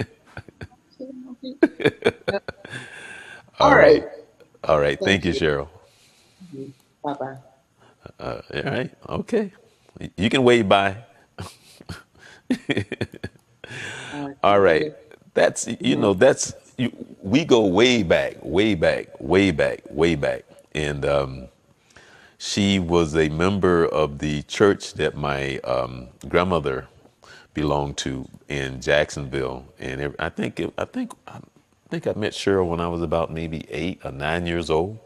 [SPEAKER 2] Yep.
[SPEAKER 1] All
[SPEAKER 2] All right.
[SPEAKER 1] right. All right. Thank
[SPEAKER 2] Thank
[SPEAKER 1] you,
[SPEAKER 2] you.
[SPEAKER 1] Cheryl.
[SPEAKER 2] Bye bye.
[SPEAKER 1] All right. Okay. You can wave bye.
[SPEAKER 2] All right. See
[SPEAKER 1] All
[SPEAKER 2] you
[SPEAKER 1] right.
[SPEAKER 2] later.
[SPEAKER 1] That's,
[SPEAKER 2] Mhm.
[SPEAKER 1] we go way back, way back, way back, way back. And she was a member of the church that my grandmother belonged to in Jacksonville. And I think I met Cheryl when I was about maybe 8 or 9 years old.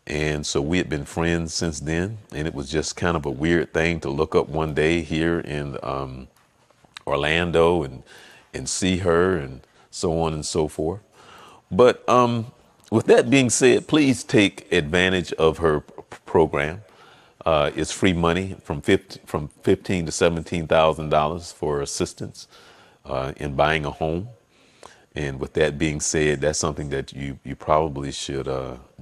[SPEAKER 1] And so we had been friends since then. And it was just kind of a weird thing to look up one day here in Orlando and see her and so on and so forth. But with that being said, please take advantage of her program. It's free money from $15 to $17,000 for assistance in buying a home. And with that being said, that's something that you probably should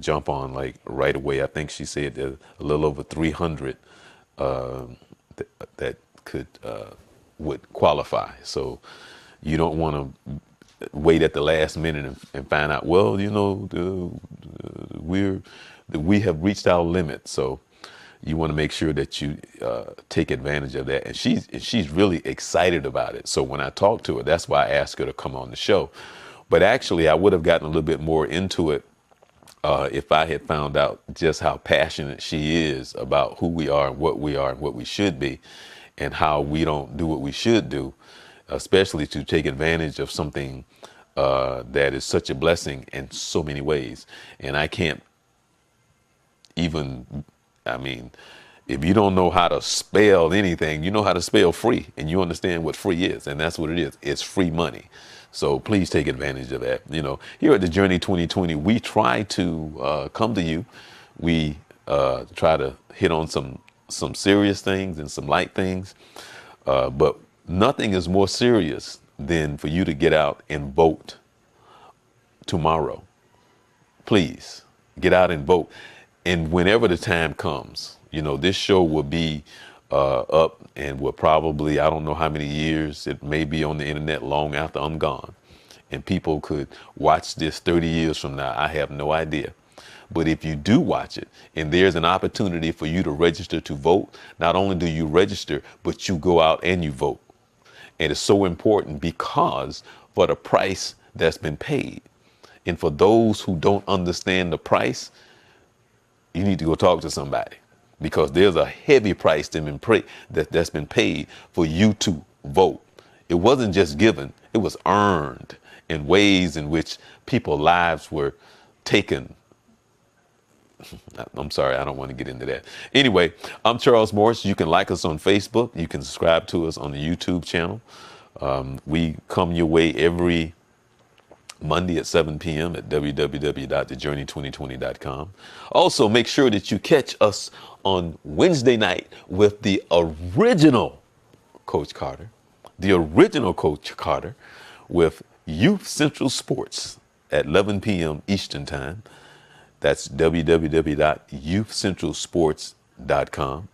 [SPEAKER 1] jump on like right away. I think she said that a little over 300 uh, that could would qualify. So you don't want to wait at the last minute and find out. Well, we have reached our limit. So you want to make sure that you take advantage of that. And she's really excited about it. So when I talked to her, that's why I asked her to come on the show. But actually, I would have gotten a little bit more into it if I had found out just how passionate she is about who we are and what we should be, and how we don't do what we should do, especially to take advantage of something that is such a blessing in so many ways. And I can't even, I mean, if you don't know how to spell anything, you know how to spell free, and you understand what free is, and that's what it is. It's free money. So please take advantage of that. Here at the Journey 2020, we try to come to you. We try to hit on some serious things and some light things, but nothing is more serious than for you to get out and vote tomorrow. Please get out and vote. And whenever the time comes, this show will be up and will probably, I don't know how many years, it may be on the internet long after I'm gone. And people could watch this 30 years from now. I have no idea. But if you do watch it and there's an opportunity for you to register to vote, not only do you register, but you go out and you vote. And it's so important because for the price that's been paid. And for those who don't understand the price, you need to go talk to somebody, because there's a heavy price that's been paid for you to vote. It wasn't just given, it was earned in ways in which people's lives were taken. I'm sorry, I don't want to get into that. Anyway, I'm Charles Morris. You can like us on Facebook. You can subscribe to us on the YouTube channel. We come your way every Monday at 7 p.m. at www.thejourney2020.com. Also, make sure that you catch us on Wednesday night with the original Coach Carter, with Youth Central Sports at 11 p.m. Eastern Time. That's www.youthcentralsports.com,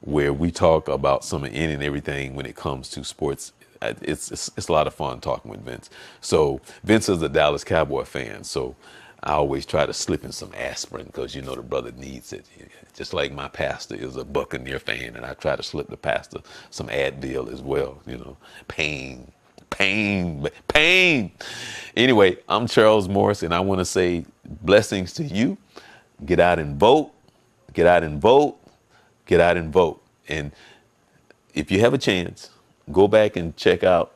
[SPEAKER 1] where we talk about some of any and everything when it comes to sports. It's a lot of fun talking with Vince. So Vince is a Dallas Cowboy fan, so I always try to slip in some aspirin because the brother needs it. Just like my pastor is a Buccaneer fan, and I try to slip the pastor some Advil as well. Pain. Anyway, I'm Charles Morris, and I want to say blessings to you. Get out and vote. Get out and vote. Get out and vote. And if you have a chance, go back and check out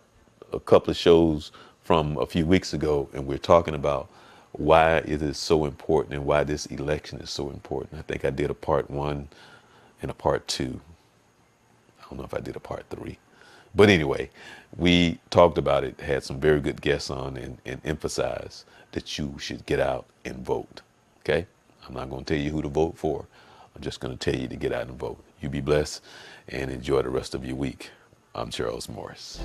[SPEAKER 1] a couple of shows from a few weeks ago, and we're talking about why it is so important and why this election is so important. I think I did a part 1 and a part 2. I don't know if I did a part 3. But anyway, we talked about it, had some very good guests on, and emphasized that you should get out and vote. Okay? I'm not going to tell you who to vote for. I'm just going to tell you to get out and vote. You be blessed and enjoy the rest of your week. I'm Charles Morris.